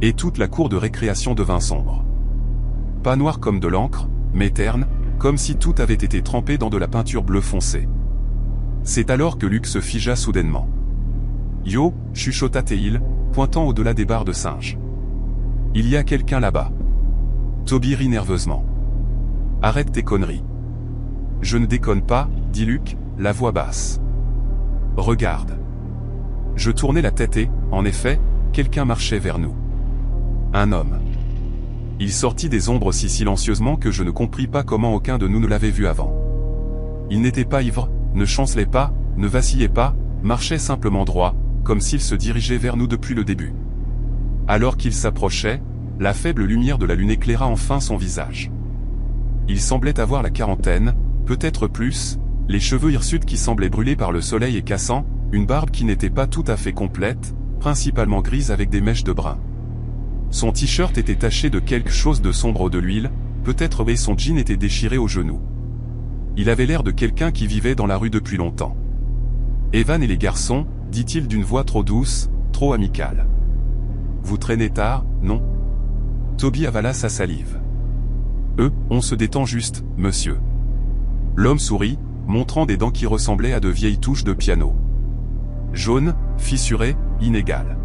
Et toute la cour de récréation devint sombre. Pas noire comme de l'encre, mais terne, comme si tout avait été trempé dans de la peinture bleu foncé. C'est alors que Luc se figea soudainement. Yo, chuchota Théil, pointant au-delà des barres de singe. Il y a quelqu'un là-bas. Toby rit nerveusement. Arrête tes conneries. Je ne déconne pas, dit Luke, la voix basse. Regarde. Je tournai la tête et, en effet, quelqu'un marchait vers nous. Un homme. Il sortit des ombres si silencieusement que je ne compris pas comment aucun de nous ne l'avait vu avant. Il n'était pas ivre, ne chancelait pas, ne vacillait pas, marchait simplement droit, comme s'il se dirigeait vers nous depuis le début. Alors qu'il s'approchait, la faible lumière de la lune éclaira enfin son visage. Il semblait avoir la quarantaine, peut-être plus, les cheveux hirsutes qui semblaient brûlés par le soleil et cassant, une barbe qui n'était pas tout à fait complète, principalement grise avec des mèches de brun. Son t-shirt était taché de quelque chose de sombre de l'huile, peut-être et son jean était déchiré aux genoux. Il avait l'air de quelqu'un qui vivait dans la rue depuis longtemps. Evan et les garçons, dit-il d'une voix trop douce, trop amicale. Vous traînez tard, non? Toby avala sa salive. On se détend juste, monsieur. L'homme sourit, montrant des dents qui ressemblaient à de vieilles touches de piano. Jaune, fissuré, inégal.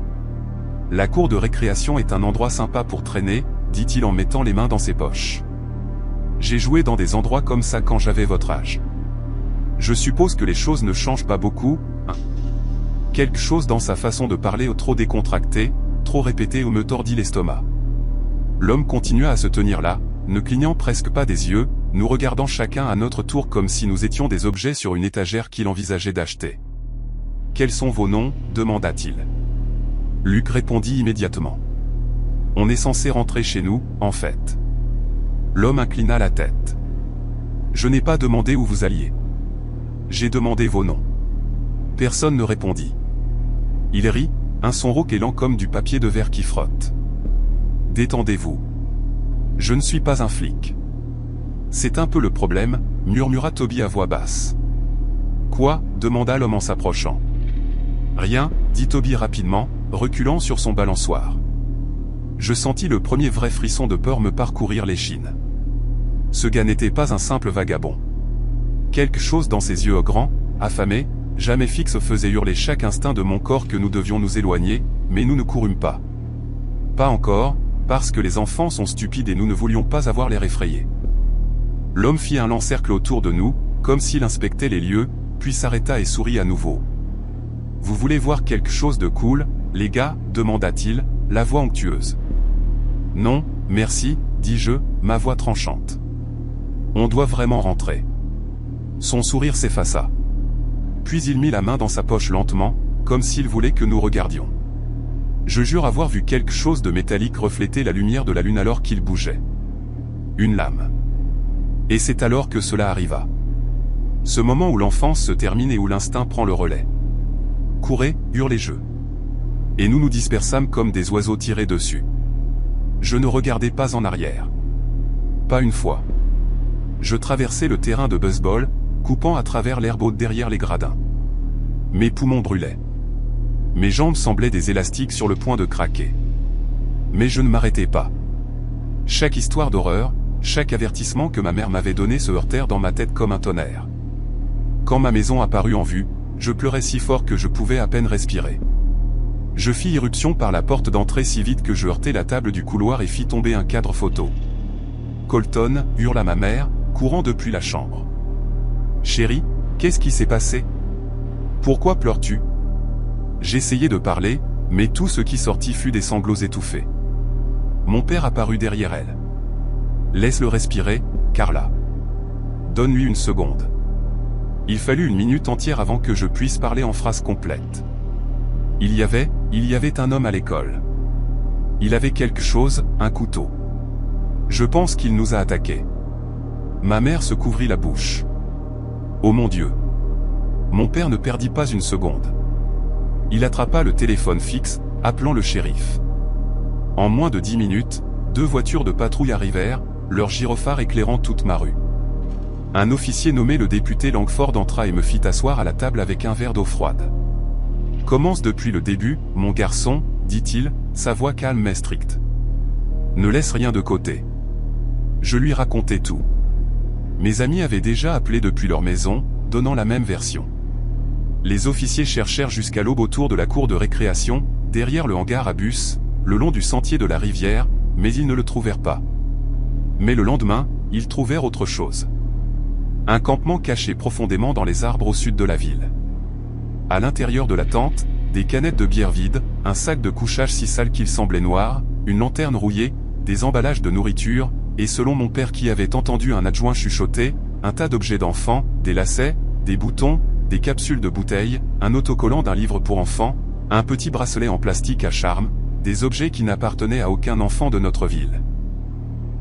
La cour de récréation est un endroit sympa pour traîner, dit-il en mettant les mains dans ses poches. J'ai joué dans des endroits comme ça quand j'avais votre âge. Je suppose que les choses ne changent pas beaucoup, hein? Quelque chose dans sa façon de parler trop décontracté, trop répété me tordit l'estomac. L'homme continua à se tenir là, ne clignant presque pas des yeux, nous regardant chacun à notre tour comme si nous étions des objets sur une étagère qu'il envisageait d'acheter. « Quels sont vos noms » demanda-t-il. Luke répondit immédiatement. « On est censé rentrer chez nous, en fait. » L'homme inclina la tête. « Je n'ai pas demandé où vous alliez. J'ai demandé vos noms. » Personne ne répondit. Il rit, un son rauque et lent comme du papier de verre qui frotte. « Détendez-vous. Je ne suis pas un flic. » C'est un peu le problème, murmura Toby à voix basse. « Quoi » demanda l'homme en s'approchant. « Rien » dit Toby rapidement, reculant sur son balançoire. Je sentis le premier vrai frisson de peur me parcourir l'échine. Ce gars n'était pas un simple vagabond. Quelque chose dans ses yeux grands, affamés, jamais fixes faisait hurler chaque instinct de mon corps que nous devions nous éloigner, mais nous ne courûmes pas. Pas encore, parce que les enfants sont stupides et nous ne voulions pas avoir l'air effrayés. L'homme fit un lent cercle autour de nous, comme s'il inspectait les lieux, puis s'arrêta et sourit à nouveau. « Vous voulez voir quelque chose de cool, les gars » demanda-t-il, la voix onctueuse. « Non, merci, dis-je, ma voix tranchante. On doit vraiment rentrer. » Son sourire s'effaça. Puis il mit la main dans sa poche lentement, comme s'il voulait que nous regardions. Je jure avoir vu quelque chose de métallique refléter la lumière de la lune alors qu'il bougeait. Une lame. Et c'est alors que cela arriva. Ce moment où l'enfance se termine et où l'instinct prend le relais. Courez, hurlai-je. Et nous nous dispersâmes comme des oiseaux tirés dessus. Je ne regardais pas en arrière. Pas une fois. Je traversais le terrain de baseball, coupant à travers l'herbe haute derrière les gradins. Mes poumons brûlaient. Mes jambes semblaient des élastiques sur le point de craquer. Mais je ne m'arrêtais pas. Chaque histoire d'horreur, chaque avertissement que ma mère m'avait donné se heurtèrent dans ma tête comme un tonnerre. Quand ma maison apparut en vue, je pleurais si fort que je pouvais à peine respirer. Je fis irruption par la porte d'entrée si vite que je heurtai la table du couloir et fis tomber un cadre photo. « Colton » hurla ma mère, courant depuis la chambre. « Chérie, qu'est-ce qui s'est passé? Pourquoi pleures-tu » J'essayai de parler, mais tout ce qui sortit fut des sanglots étouffés. Mon père apparut derrière elle. « Laisse-le respirer, Carla. Donne-lui une seconde. » Il fallut une minute entière avant que je puisse parler en phrase complète. Il y avait un homme à l'école. Il avait quelque chose, un couteau. Je pense qu'il nous a attaqués. Ma mère se couvrit la bouche. Oh mon Dieu! Mon père ne perdit pas une seconde. Il attrapa le téléphone fixe, appelant le shérif. En moins de 10 minutes, 2 voitures de patrouille arrivèrent, leurs gyrophares éclairant toute ma rue. Un officier nommé le député Langford entra et me fit asseoir à la table avec un verre d'eau froide. « Commence depuis le début, mon garçon, » dit-il, sa voix calme mais stricte. « Ne laisse rien de côté. » Je lui racontai tout. Mes amis avaient déjà appelé depuis leur maison, donnant la même version. Les officiers cherchèrent jusqu'à l'aube autour de la cour de récréation, derrière le hangar à bus, le long du sentier de la rivière, mais ils ne le trouvèrent pas. Mais le lendemain, ils trouvèrent autre chose. Un campement caché profondément dans les arbres au sud de la ville. À l'intérieur de la tente, des canettes de bière vides, un sac de couchage si sale qu'il semblait noir, une lanterne rouillée, des emballages de nourriture, et selon mon père qui avait entendu un adjoint chuchoter, un tas d'objets d'enfants, des lacets, des boutons, des capsules de bouteilles, un autocollant d'un livre pour enfants, un petit bracelet en plastique à charme, des objets qui n'appartenaient à aucun enfant de notre ville.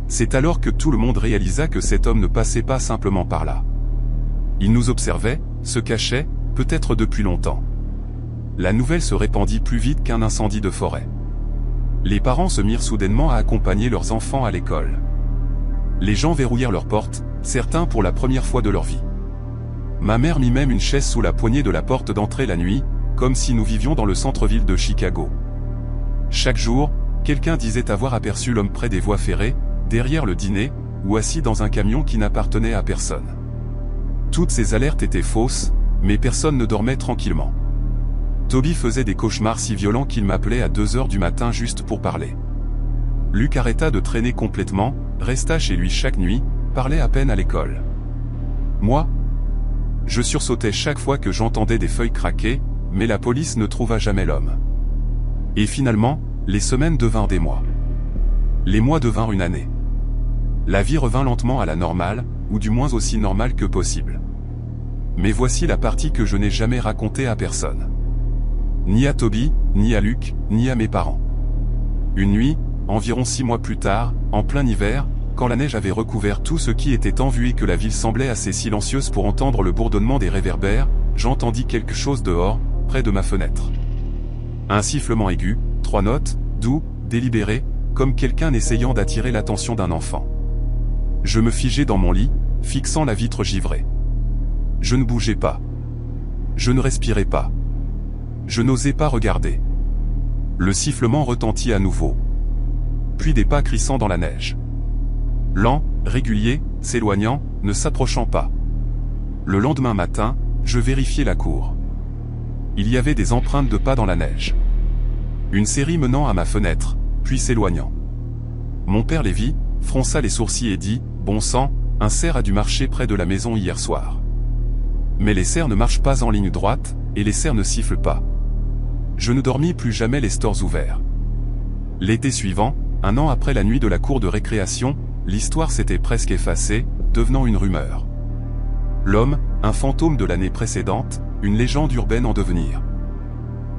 C'est alors que tout le monde réalisa que cet homme ne passait pas simplement par là. Il nous observait, se cachait, peut-être depuis longtemps. La nouvelle se répandit plus vite qu'un incendie de forêt. Les parents se mirent soudainement à accompagner leurs enfants à l'école. Les gens verrouillèrent leurs portes, certains pour la première fois de leur vie. Ma mère mit même une chaise sous la poignée de la porte d'entrée la nuit, comme si nous vivions dans le centre-ville de Chicago. Chaque jour, quelqu'un disait avoir aperçu l'homme près des voies ferrées, derrière le dîner, ou assis dans un camion qui n'appartenait à personne. Toutes ces alertes étaient fausses, mais personne ne dormait tranquillement. Toby faisait des cauchemars si violents qu'il m'appelait à 2 heures du matin juste pour parler. Luc arrêta de traîner complètement, resta chez lui chaque nuit, parlait à peine à l'école. Moi, je sursautais chaque fois que j'entendais des feuilles craquer, mais la police ne trouva jamais l'homme. Et finalement, les semaines devinrent des mois. Les mois devinrent une année. La vie revint lentement à la normale, ou du moins aussi normale que possible. Mais voici la partie que je n'ai jamais racontée à personne. Ni à Toby, ni à Luc, ni à mes parents. Une nuit, environ 6 mois plus tard, en plein hiver, quand la neige avait recouvert tout ce qui était en vue et que la ville semblait assez silencieuse pour entendre le bourdonnement des réverbères, j'entendis quelque chose dehors, près de ma fenêtre. Un sifflement aigu, 3 notes, doux, délibéré, comme quelqu'un essayant d'attirer l'attention d'un enfant. Je me figeai dans mon lit, fixant la vitre givrée. Je ne bougeais pas. Je ne respirais pas. Je n'osais pas regarder. Le sifflement retentit à nouveau. Puis des pas crissant dans la neige. Lent, régulier, s'éloignant, ne s'approchant pas. Le lendemain matin, je vérifiai la cour. Il y avait des empreintes de pas dans la neige. Une série menant à ma fenêtre, puis s'éloignant. Mon père les vit, fronça les sourcils et dit, « Bon sang, un cerf a dû marcher près de la maison hier soir. » Mais les cerfs ne marchent pas en ligne droite, et les cerfs ne sifflent pas. Je ne dormis plus jamais les stores ouverts. L'été suivant, 1 an après la nuit de la cour de récréation, l'histoire s'était presque effacée, devenant une rumeur. L'homme, un fantôme de l'année précédente, une légende urbaine en devenir.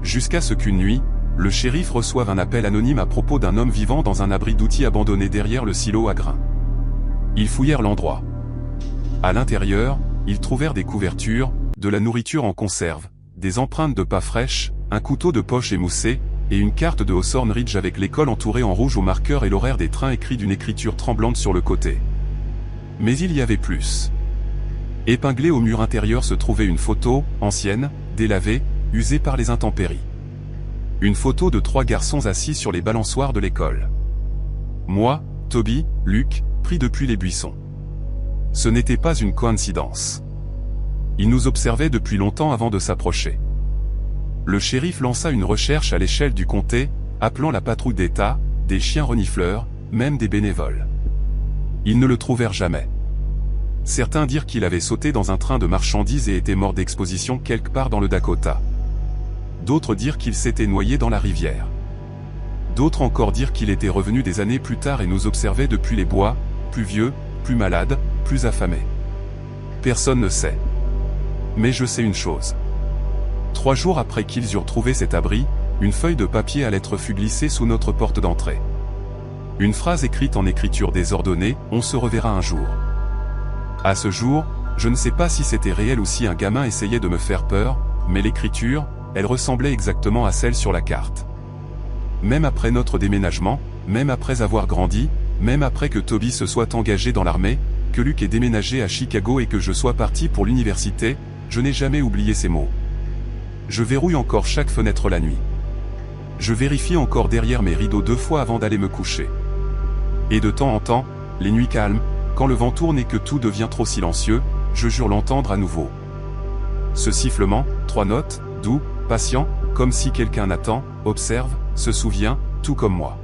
Jusqu'à ce qu'une nuit, le shérif reçoive un appel anonyme à propos d'un homme vivant dans un abri d'outils abandonné derrière le silo à grains. Ils fouillèrent l'endroit. À l'intérieur, ils trouvèrent des couvertures, de la nourriture en conserve, des empreintes de pas fraîches, un couteau de poche émoussé, et une carte de Hawthorne Ridge avec l'école entourée en rouge au marqueur et l'horaire des trains écrit d'une écriture tremblante sur le côté. Mais il y avait plus. Épinglée au mur intérieur se trouvait une photo, ancienne, délavée, usée par les intempéries. Une photo de 3 garçons assis sur les balançoires de l'école. Moi, Toby, Luc, pris depuis les buissons. Ce n'était pas une coïncidence. Ils nous observaient depuis longtemps avant de s'approcher. Le shérif lança une recherche à l'échelle du comté, appelant la patrouille d'État, des chiens renifleurs, même des bénévoles. Ils ne le trouvèrent jamais. Certains dirent qu'il avait sauté dans un train de marchandises et était mort d'exposition quelque part dans le Dakota. D'autres dirent qu'il s'était noyé dans la rivière. D'autres encore dirent qu'il était revenu des années plus tard et nous observait depuis les bois, plus vieux, plus malade, plus affamé. Personne ne sait. Mais je sais une chose. 3 jours après qu'ils eurent trouvé cet abri, une feuille de papier à lettres fut glissée sous notre porte d'entrée. Une phrase écrite en écriture désordonnée, « On se reverra un jour ». À ce jour, je ne sais pas si c'était réel ou si un gamin essayait de me faire peur, mais l'écriture, elle ressemblait exactement à celle sur la carte. Même après notre déménagement, même après avoir grandi, même après que Toby se soit engagé dans l'armée, que Luc ait déménagé à Chicago et que je sois parti pour l'université, je n'ai jamais oublié ces mots. Je verrouille encore chaque fenêtre la nuit. Je vérifie encore derrière mes rideaux 2 fois avant d'aller me coucher. Et de temps en temps, les nuits calmes, quand le vent tourne et que tout devient trop silencieux, je jure l'entendre à nouveau. ce sifflement, 3 notes, doux, patient, comme si quelqu'un attend, observe, se souvient, tout comme moi.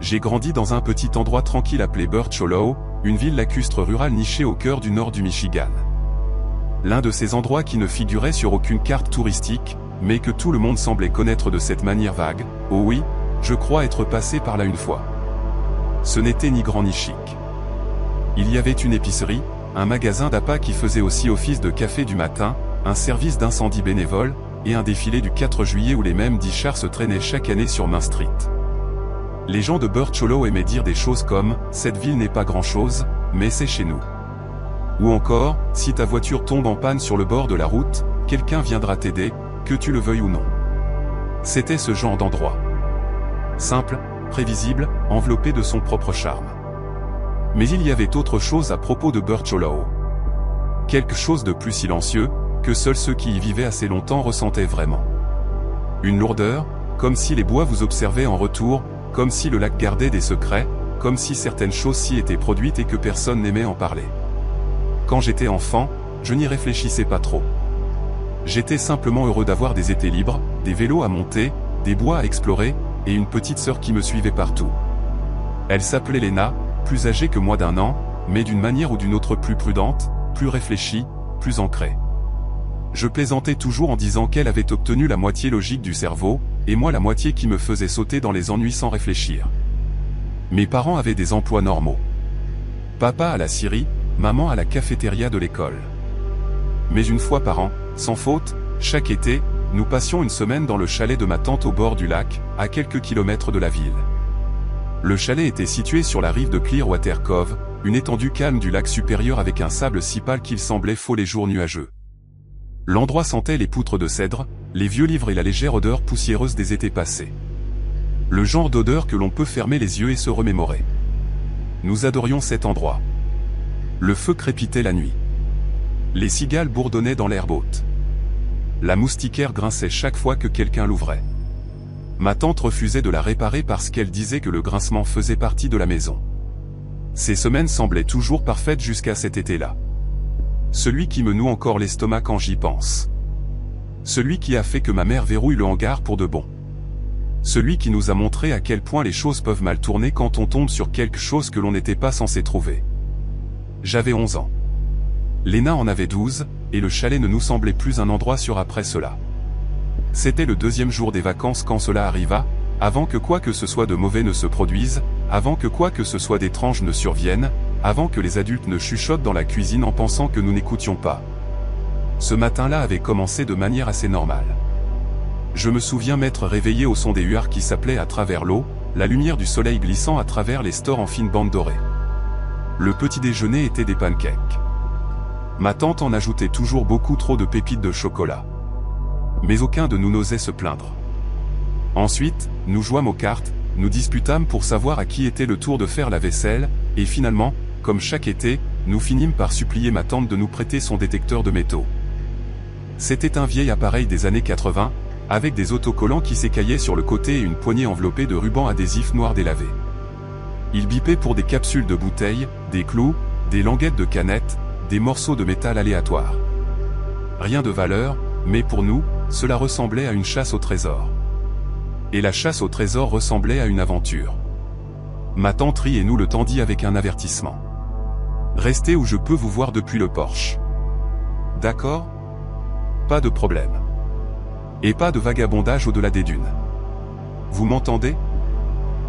J'ai grandi dans un petit endroit tranquille appelé Birch Hollow, une ville lacustre rurale nichée au cœur du nord du Michigan. L'un de ces endroits qui ne figurait sur aucune carte touristique, mais que tout le monde semblait connaître de cette manière vague. Oh oui, je crois être passé par là une fois. Ce n'était ni grand ni chic. Il y avait une épicerie, un magasin d'appât qui faisait aussi office de café du matin, un service d'incendie bénévole, et un défilé du 4 juillet où les mêmes 10 chars se traînaient chaque année sur Main Street. Les gens de Birch Hollow aimaient dire des choses comme « Cette ville n'est pas grand-chose, mais c'est chez nous ». Ou encore « Si ta voiture tombe en panne sur le bord de la route, quelqu'un viendra t'aider, que tu le veuilles ou non ». C'était ce genre d'endroit. Simple, prévisible, enveloppé de son propre charme. Mais il y avait autre chose à propos de Birch Hollow. Quelque chose de plus silencieux, que seuls ceux qui y vivaient assez longtemps ressentaient vraiment. Une lourdeur, comme si les bois vous observaient en retour, comme si le lac gardait des secrets, comme si certaines choses s'y étaient produites et que personne n'aimait en parler. Quand j'étais enfant, je n'y réfléchissais pas trop. J'étais simplement heureux d'avoir des étés libres, des vélos à monter, des bois à explorer, et une petite sœur qui me suivait partout. Elle s'appelait Lena, plus âgée que moi d'1 an, mais d'une manière ou d'une autre plus prudente, plus réfléchie, plus ancrée. Je plaisantais toujours en disant qu'elle avait obtenu la moitié logique du cerveau, et moi la moitié qui me faisait sauter dans les ennuis sans réfléchir. Mes parents avaient des emplois normaux. Papa à la scierie, maman à la cafétéria de l'école. Mais une fois par an, sans faute, chaque été, nous passions une semaine dans le chalet de ma tante au bord du lac, à quelques kilomètres de la ville. Le chalet était situé sur la rive de Clearwater Cove, une étendue calme du lac supérieur avec un sable si pâle qu'il semblait faux les jours nuageux. L'endroit sentait les poutres de cèdre, les vieux livres et la légère odeur poussiéreuse des étés passés. Le genre d'odeur que l'on peut fermer les yeux et se remémorer. Nous adorions cet endroit. Le feu crépitait la nuit. Les cigales bourdonnaient dans l'herbe haute. La moustiquaire grinçait chaque fois que quelqu'un l'ouvrait. Ma tante refusait de la réparer parce qu'elle disait que le grincement faisait partie de la maison. Ces semaines semblaient toujours parfaites jusqu'à cet été-là. Celui qui me noue encore l'estomac quand j'y pense. Celui qui a fait que ma mère verrouille le hangar pour de bon. Celui qui nous a montré à quel point les choses peuvent mal tourner quand on tombe sur quelque chose que l'on n'était pas censé trouver. J'avais 11 ans. Lena en avait 12, et le chalet ne nous semblait plus un endroit sûr après cela. C'était le 2e jour des vacances quand cela arriva, avant que quoi que ce soit de mauvais ne se produise, avant que quoi que ce soit d'étrange ne survienne, avant que les adultes ne chuchotent dans la cuisine en pensant que nous n'écoutions pas. Ce matin-là avait commencé de manière assez normale. Je me souviens m'être réveillé au son des huards qui s'appelaient à travers l'eau, la lumière du soleil glissant à travers les stores en fines bandes dorées. Le petit déjeuner était des pancakes. Ma tante en ajoutait toujours beaucoup trop de pépites de chocolat. Mais aucun de nous n'osait se plaindre. Ensuite, nous jouâmes aux cartes, nous disputâmes pour savoir à qui était le tour de faire la vaisselle, et finalement, comme chaque été, nous finîmes par supplier ma tante de nous prêter son détecteur de métaux. C'était un vieil appareil des années 80, avec des autocollants qui s'écaillaient sur le côté et une poignée enveloppée de rubans adhésifs noirs délavés. Il bipait pour des capsules de bouteilles, des clous, des languettes de canettes, des morceaux de métal aléatoires. Rien de valeur, mais pour nous, cela ressemblait à une chasse au trésor. Et la chasse au trésor ressemblait à une aventure. Ma tante rit et nous le tendit avec un avertissement. Restez où je peux vous voir depuis le porche. D'accord ? Pas de problème. Et pas de vagabondage au-delà des dunes. Vous m'entendez ?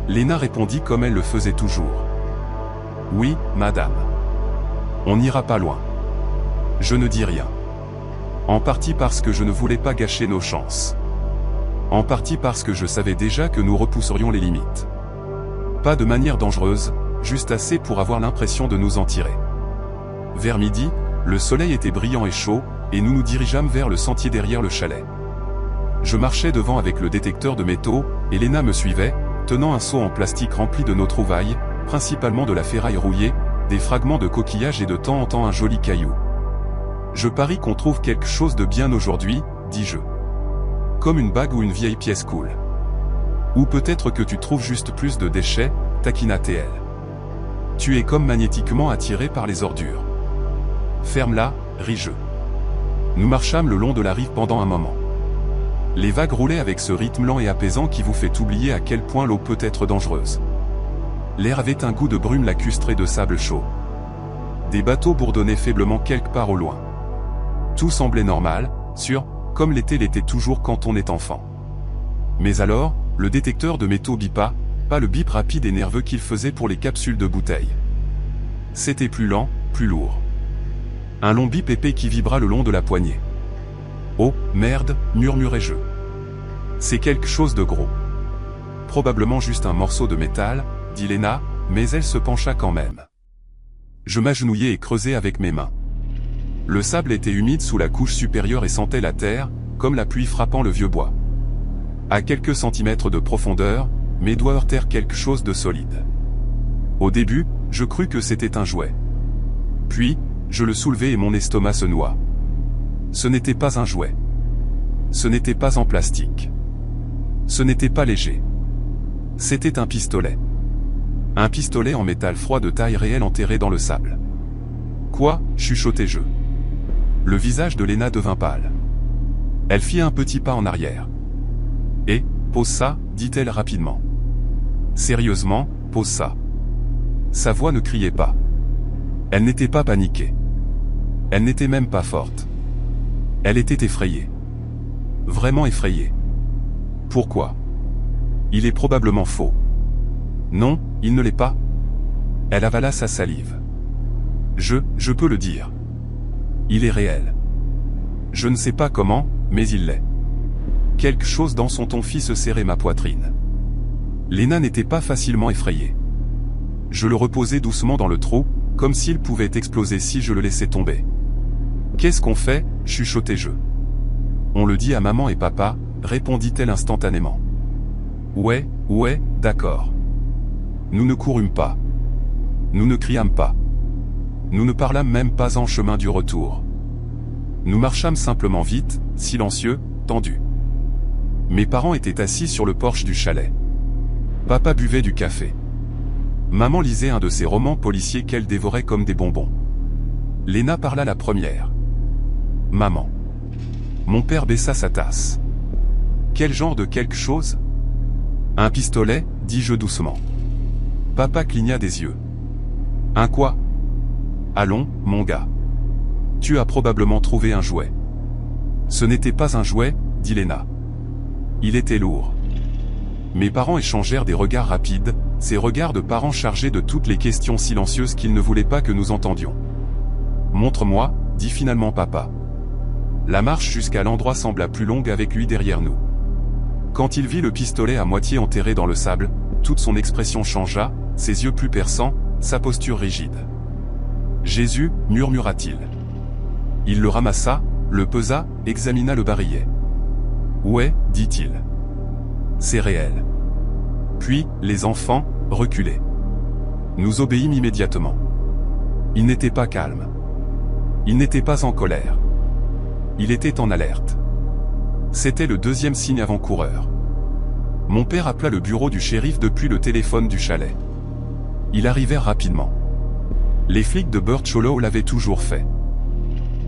Lena répondit comme elle le faisait toujours. Oui, madame. On n'ira pas loin. Je ne dis rien. En partie parce que je ne voulais pas gâcher nos chances. En partie parce que je savais déjà que nous repousserions les limites. Pas de manière dangereuse, juste assez pour avoir l'impression de nous en tirer. Vers midi, le soleil était brillant et chaud, et nous nous dirigeâmes vers le sentier derrière le chalet. Je marchais devant avec le détecteur de métaux, et Lena me suivait, tenant un seau en plastique rempli de nos trouvailles, principalement de la ferraille rouillée, des fragments de coquillages et de temps en temps un joli caillou. Je parie qu'on trouve quelque chose de bien aujourd'hui, dis-je. Comme une bague ou une vieille pièce cool. Ou peut-être que tu trouves juste plus de déchets, taquina-t-elle. Tu es comme magnétiquement attiré par les ordures. Ferme-la, ris-je. Nous marchâmes le long de la rive pendant un moment. Les vagues roulaient avec ce rythme lent et apaisant qui vous fait oublier à quel point l'eau peut être dangereuse. L'air avait un goût de brume lacustre et de sable chaud. Des bateaux bourdonnaient faiblement quelque part au loin. Tout semblait normal, sûr, comme l'était toujours quand on est enfant. Mais alors, le détecteur de métaux bipa, pas le bip rapide et nerveux qu'il faisait pour les capsules de bouteilles. C'était plus lent, plus lourd. Un long bip épais qui vibra le long de la poignée. « Oh, merde !» murmurai-je. « C'est quelque chose de gros. »« Probablement juste un morceau de métal, » dit Lena, mais elle se pencha quand même. Je m'agenouillai et creusai avec mes mains. Le sable était humide sous la couche supérieure et sentait la terre, comme la pluie frappant le vieux bois. À quelques centimètres de profondeur, mes doigts heurtèrent quelque chose de solide. Au début, je crus que c'était un jouet. Puis, je le soulevai et mon estomac se noua. Ce n'était pas un jouet. Ce n'était pas en plastique. Ce n'était pas léger. C'était un pistolet. Un pistolet en métal froid de taille réelle enterré dans le sable. Quoi, chuchotai-je. Le visage de Lena devint pâle. Elle fit un petit pas en arrière. Et, pose ça, dit-elle rapidement. Sérieusement, pose ça. Sa voix ne criait pas. Elle n'était pas paniquée. Elle n'était même pas forte. Elle était effrayée. Vraiment effrayée. Pourquoi? Il est probablement faux. Non, il ne l'est pas. Elle avala sa salive. Je peux le dire. Il est réel. Je ne sais pas comment, mais il l'est. Quelque chose dans son ton fit se serrer ma poitrine. Lena n'était pas facilement effrayée. Je le reposai doucement dans le trou, comme s'il pouvait exploser si je le laissais tomber. Qu'est-ce qu'on fait, chuchotai-je. On le dit à maman et papa, répondit-elle instantanément. Ouais, d'accord. Nous ne courûmes pas. Nous ne criâmes pas. Nous ne parlâmes même pas en chemin du retour. Nous marchâmes simplement vite, silencieux, tendus. Mes parents étaient assis sur le porche du chalet. Papa buvait du café. Maman lisait un de ces romans policiers qu'elle dévorait comme des bonbons. Lena parla la première. Maman. Mon père baissa sa tasse. Quel genre de quelque chose? Un pistolet, dis-je doucement. Papa cligna des yeux. Un quoi? Allons, mon gars. Tu as probablement trouvé un jouet. Ce n'était pas un jouet, dit Lena. Il était lourd. Mes parents échangèrent des regards rapides, ces regards de parents chargés de toutes les questions silencieuses qu'ils ne voulaient pas que nous entendions. Montre-moi, dit finalement papa. La marche jusqu'à l'endroit sembla plus longue avec lui derrière nous. Quand il vit le pistolet à moitié enterré dans le sable, toute son expression changea, ses yeux plus perçants, sa posture rigide. Jésus, murmura-t-il. Il le ramassa, le pesa, examina le barillet. Ouais, dit-il. C'est réel. Puis, les enfants, reculaient. Nous obéîmes immédiatement. Il n'était pas calme. Il n'était pas en colère. Il était en alerte. C'était le deuxième signe avant-coureur. Mon père appela le bureau du shérif depuis le téléphone du chalet. Ils arrivèrent rapidement. Les flics de Birch Hollow l'avaient toujours fait.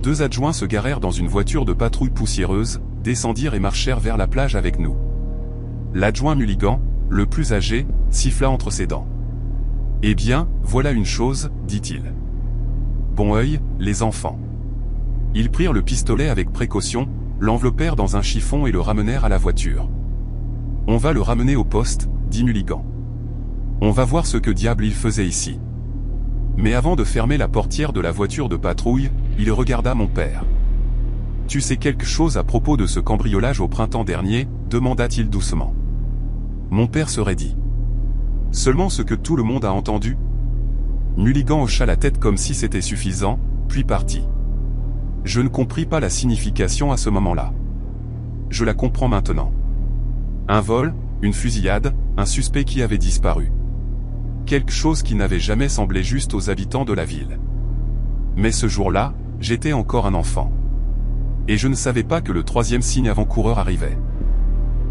2 adjoints se garèrent dans une voiture de patrouille poussiéreuse, descendirent et marchèrent vers la plage avec nous. L'adjoint Mulligan, le plus âgé, siffla entre ses dents. « Eh bien, voilà une chose, dit-il. Bon œil, les enfants. » Ils prirent le pistolet avec précaution, l'enveloppèrent dans un chiffon et le ramenèrent à la voiture. « On va le ramener au poste, dit Mulligan. On va voir ce que diable il faisait ici. » Mais avant de fermer la portière de la voiture de patrouille, il regarda mon père. « Tu sais quelque chose à propos de ce cambriolage au printemps dernier ?» demanda-t-il doucement. Mon père se raidit. « Seulement ce que tout le monde a entendu ?» Mulligan hocha la tête comme si c'était suffisant, puis partit. Je ne compris pas la signification à ce moment-là. Je la comprends maintenant. Un vol, une fusillade, un suspect qui avait disparu. Quelque chose qui n'avait jamais semblé juste aux habitants de la ville. Mais ce jour-là, j'étais encore un enfant. Et je ne savais pas que le 3e signe avant-coureur arrivait.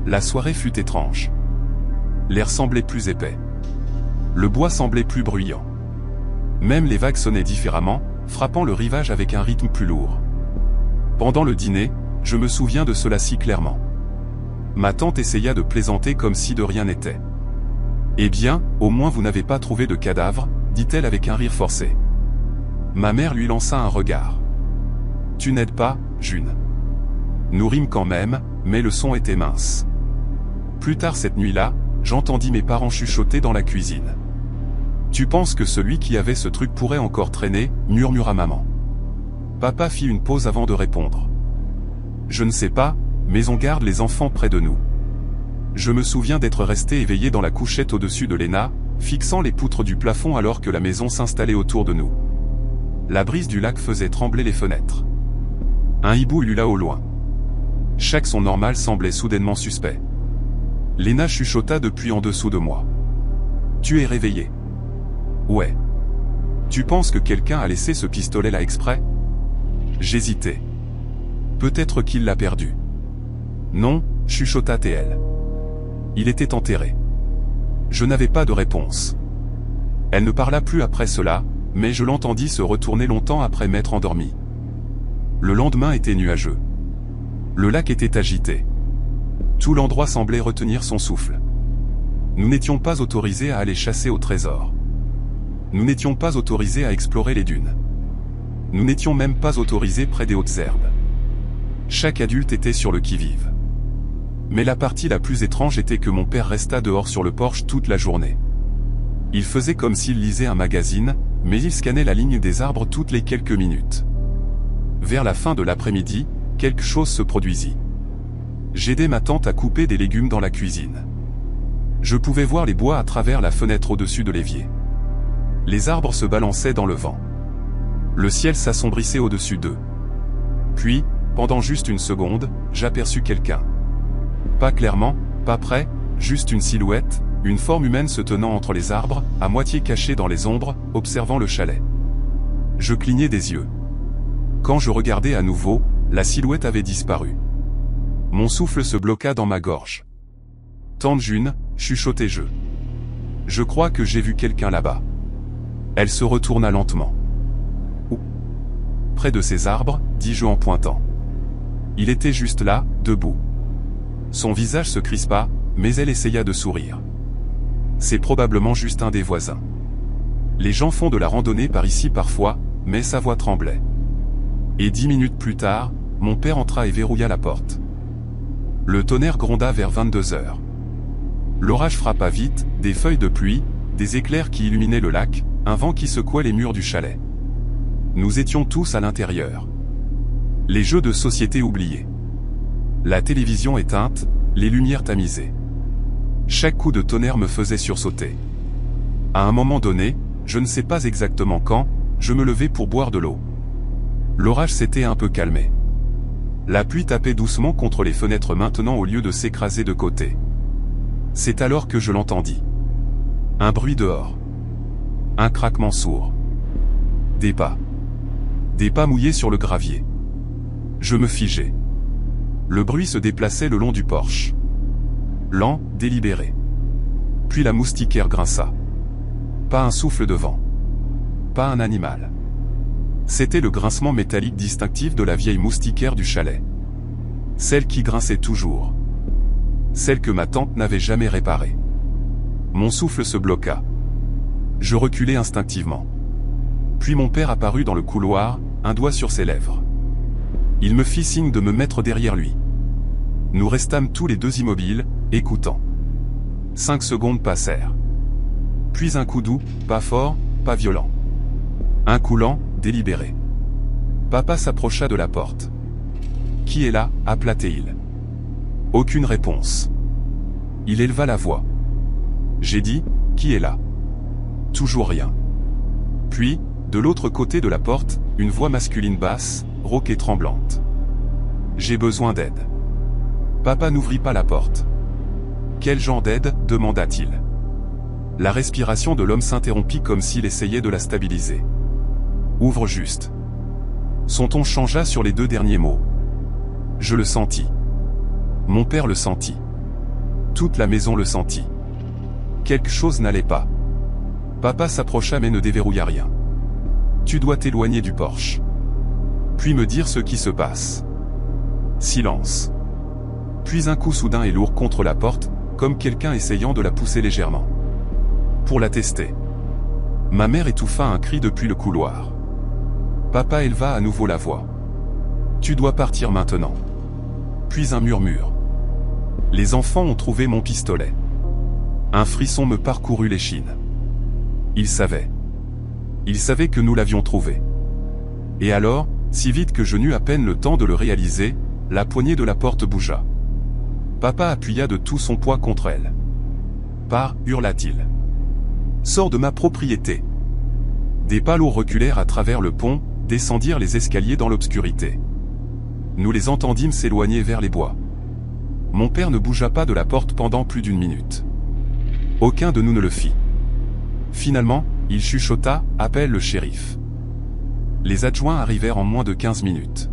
La soirée fut étrange. L'air semblait plus épais. Le bois semblait plus bruyant. Même les vagues sonnaient différemment, frappant le rivage avec un rythme plus lourd. Pendant le dîner, je me souviens de cela si clairement. Ma tante essaya de plaisanter comme si de rien n'était. « Eh bien, au moins vous n'avez pas trouvé de cadavre », dit-elle avec un rire forcé. Ma mère lui lança un regard. « Tu n'aides pas, June. » Nous rîmes quand même, mais le son était mince. Plus tard cette nuit-là, j'entendis mes parents chuchoter dans la cuisine. « Tu penses que celui qui avait ce truc pourrait encore traîner ?» murmura maman. Papa fit une pause avant de répondre. « Je ne sais pas, mais on garde les enfants près de nous. » Je me souviens d'être resté éveillé dans la couchette au-dessus de Léna, fixant les poutres du plafond alors que la maison s'installait autour de nous. La brise du lac faisait trembler les fenêtres. Un hibou ulula au loin. Chaque son normal semblait soudainement suspect. Léna chuchota depuis en dessous de moi. « Tu es réveillé. » « Ouais. Tu penses que quelqu'un a laissé ce pistolet là exprès ?» J'hésitais. « Peut-être qu'il l'a perdu. »« Non, » chuchota-t-elle. « Il était enterré. » Je n'avais pas de réponse. Elle ne parla plus après cela, mais je l'entendis se retourner longtemps après m'être endormi. Le lendemain était nuageux. Le lac était agité. Tout l'endroit semblait retenir son souffle. Nous n'étions pas autorisés à aller chasser au trésor. Nous n'étions pas autorisés à explorer les dunes. Nous n'étions même pas autorisés près des hautes herbes. Chaque adulte était sur le qui-vive. Mais la partie la plus étrange était que mon père resta dehors sur le porche toute la journée. Il faisait comme s'il lisait un magazine, mais il scannait la ligne des arbres toutes les quelques minutes. Vers la fin de l'après-midi, quelque chose se produisit. J'aidais ma tante à couper des légumes dans la cuisine. Je pouvais voir les bois à travers la fenêtre au-dessus de l'évier. Les arbres se balançaient dans le vent. Le ciel s'assombrissait au-dessus d'eux. Puis, pendant juste une seconde, j'aperçus quelqu'un. Pas clairement, pas près, juste une silhouette, une forme humaine se tenant entre les arbres, à moitié cachée dans les ombres, observant le chalet. Je clignai des yeux. Quand je regardais à nouveau, la silhouette avait disparu. Mon souffle se bloqua dans ma gorge. « Tante June » chuchotai-je. « Je crois que j'ai vu quelqu'un là-bas. » Elle se retourna lentement. « Où ?» ?»« Près de ces arbres, dis-je en pointant. Il était juste là, debout. Son visage se crispa, mais elle essaya de sourire. C'est probablement juste un des voisins. Les gens font de la randonnée par ici parfois, mais sa voix tremblait. Et 10 minutes plus tard, mon père entra et verrouilla la porte. Le tonnerre gronda vers 22 heures. L'orage frappa vite, des feuilles de pluie, des éclairs qui illuminaient le lac, un vent qui secouait les murs du chalet. Nous étions tous à l'intérieur. Les jeux de société oubliés. La télévision éteinte, les lumières tamisées. Chaque coup de tonnerre me faisait sursauter. À un moment donné, je ne sais pas exactement quand, je me levai pour boire de l'eau. L'orage s'était un peu calmé. La pluie tapait doucement contre les fenêtres maintenant au lieu de s'écraser de côté. C'est alors que je l'entendis. Un bruit dehors. Un craquement sourd. Des pas. Des pas mouillés sur le gravier. Je me figeai. Le bruit se déplaçait le long du porche. Lent, délibéré. Puis la moustiquaire grinça. Pas un souffle de vent. Pas un animal. C'était le grincement métallique distinctif de la vieille moustiquaire du chalet. Celle qui grinçait toujours. Celle que ma tante n'avait jamais réparée. Mon souffle se bloqua. Je reculai instinctivement. Puis mon père apparut dans le couloir, un doigt sur ses lèvres. Il me fit signe de me mettre derrière lui. Nous restâmes tous les deux immobiles, écoutant. 5 secondes passèrent. Puis un coup doux, pas fort, pas violent. Un coup lent, délibéré. Papa s'approcha de la porte. « Qui est là ?» appela-t-il. Aucune réponse. Il éleva la voix. J'ai dit, « Qui est là ?» Toujours rien. Puis, de l'autre côté de la porte, une voix masculine basse, rauque et tremblante. « J'ai besoin d'aide. » Papa n'ouvrit pas la porte. « Quel genre d'aide ?» demanda-t-il. La respiration de l'homme s'interrompit comme s'il essayait de la stabiliser. « Ouvre juste. » Son ton changea sur les 2 derniers mots. Je le sentis. Mon père le sentit. Toute la maison le sentit. Quelque chose n'allait pas. Papa s'approcha mais ne déverrouilla rien. Tu dois t'éloigner du porche. Puis me dire ce qui se passe. Silence. Puis un coup soudain et lourd contre la porte, comme quelqu'un essayant de la pousser légèrement. Pour la tester. Ma mère étouffa un cri depuis le couloir. Papa éleva à nouveau la voix. Tu dois partir maintenant. Puis un murmure. Les enfants ont trouvé mon pistolet. Un frisson me parcourut l'échine. Ils savaient. Ils savaient que nous l'avions trouvé. Et alors, si vite que je n'eus à peine le temps de le réaliser, la poignée de la porte bougea. Papa appuya de tout son poids contre elle. Pars, hurla-t-il. Sors de ma propriété. Des pas lourds reculèrent à travers le pont, descendirent les escaliers dans l'obscurité. Nous les entendîmes s'éloigner vers les bois. Mon père ne bougea pas de la porte pendant plus d'une minute. Aucun de nous ne le fit. Finalement, il chuchota, appelle le shérif. Les adjoints arrivèrent en moins de 15 minutes.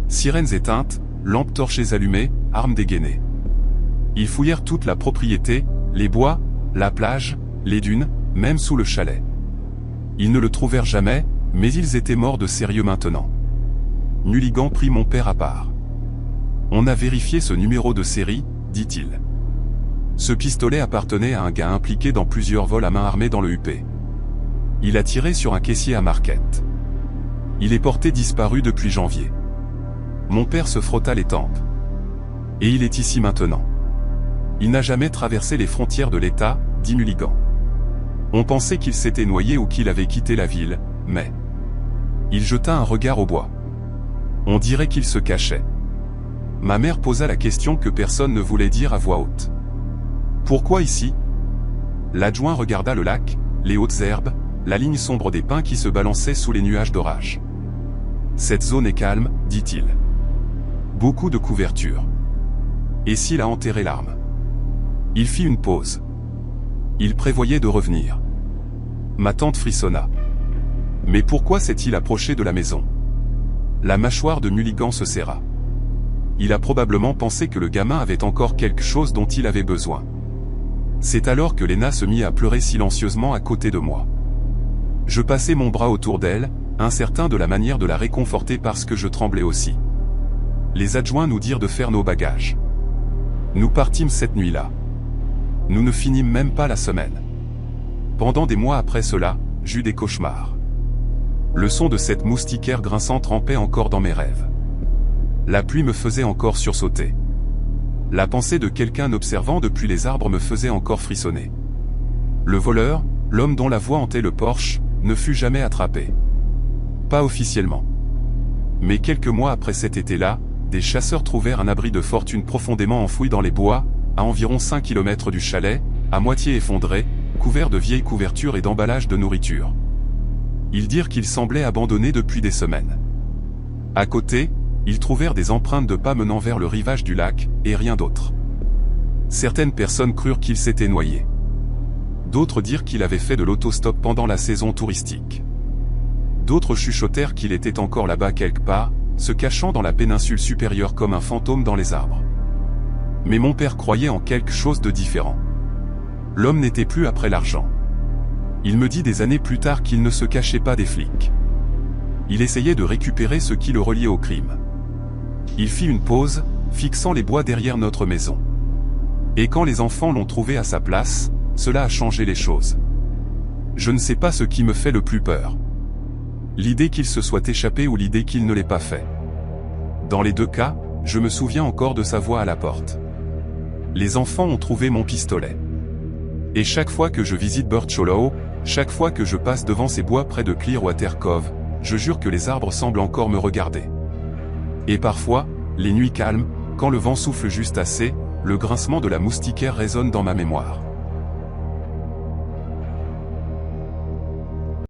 Sirènes éteintes, lampes torchées allumées, armes dégainées. Ils fouillèrent toute la propriété, les bois, la plage, les dunes, même sous le chalet. Ils ne le trouvèrent jamais, mais ils étaient morts de sérieux maintenant. Mulligan prit mon père à part. On a vérifié ce numéro de série, dit-il. Ce pistolet appartenait à un gars impliqué dans plusieurs vols à main armée dans le UP. Il a tiré sur un caissier à Marquette. Il est porté disparu depuis janvier. Mon père se frotta les tempes. Et il est ici maintenant. Il n'a jamais traversé les frontières de l'État, dit Mulligan. On pensait qu'il s'était noyé ou qu'il avait quitté la ville, mais... Il jeta un regard au bois. On dirait qu'il se cachait. Ma mère posa la question que personne ne voulait dire à voix haute. Pourquoi ici? L'adjoint regarda le lac, les hautes herbes, la ligne sombre des pins qui se balançaient sous les nuages d'orage. Cette zone est calme, dit-il. Beaucoup de couverture. Et s'il a enterré l'arme? Il fit une pause. Il prévoyait de revenir. Ma tante frissonna. Mais pourquoi s'est-il approché de la maison? La mâchoire de Mulligan se serra. Il a probablement pensé que le gamin avait encore quelque chose dont il avait besoin. C'est alors que Léna se mit à pleurer silencieusement à côté de moi. Je passai mon bras autour d'elle, incertain de la manière de la réconforter parce que je tremblais aussi. Les adjoints nous dirent de faire nos bagages. Nous partîmes cette nuit-là. Nous ne finîmes même pas la semaine. Pendant des mois après cela, j'eus des cauchemars. Le son de cette moustiquaire grinçante rampait encore dans mes rêves. La pluie me faisait encore sursauter. La pensée de quelqu'un observant depuis les arbres me faisait encore frissonner. Le voleur, l'homme dont la voix hantait le porche, ne fut jamais attrapé. Pas officiellement. Mais quelques mois après cet été-là, des chasseurs trouvèrent un abri de fortune profondément enfoui dans les bois, à environ 5 km du chalet, à moitié effondré, couvert de vieilles couvertures et d'emballages de nourriture. Ils dirent qu'il semblait abandonné depuis des semaines. À côté, ils trouvèrent des empreintes de pas menant vers le rivage du lac, et rien d'autre. Certaines personnes crurent qu'il s'était noyé. D'autres dirent qu'il avait fait de l'autostop pendant la saison touristique. D'autres chuchotèrent qu'il était encore là-bas quelque part, se cachant dans la péninsule supérieure comme un fantôme dans les arbres. Mais mon père croyait en quelque chose de différent. L'homme n'était plus après l'argent. Il me dit des années plus tard qu'il ne se cachait pas des flics. Il essayait de récupérer ce qui le reliait au crime. Il fit une pause, fixant les bois derrière notre maison. Et quand les enfants l'ont trouvé à sa place, cela a changé les choses. Je ne sais pas ce qui me fait le plus peur. L'idée qu'il se soit échappé ou l'idée qu'il ne l'ait pas fait. Dans les deux cas, je me souviens encore de sa voix à la porte. Les enfants ont trouvé mon pistolet. Et chaque fois que je visite Birch Hollow, chaque fois que je passe devant ces bois près de Clearwater Cove, je jure que les arbres semblent encore me regarder. Et parfois, les nuits calmes, quand le vent souffle juste assez, le grincement de la moustiquaire résonne dans ma mémoire.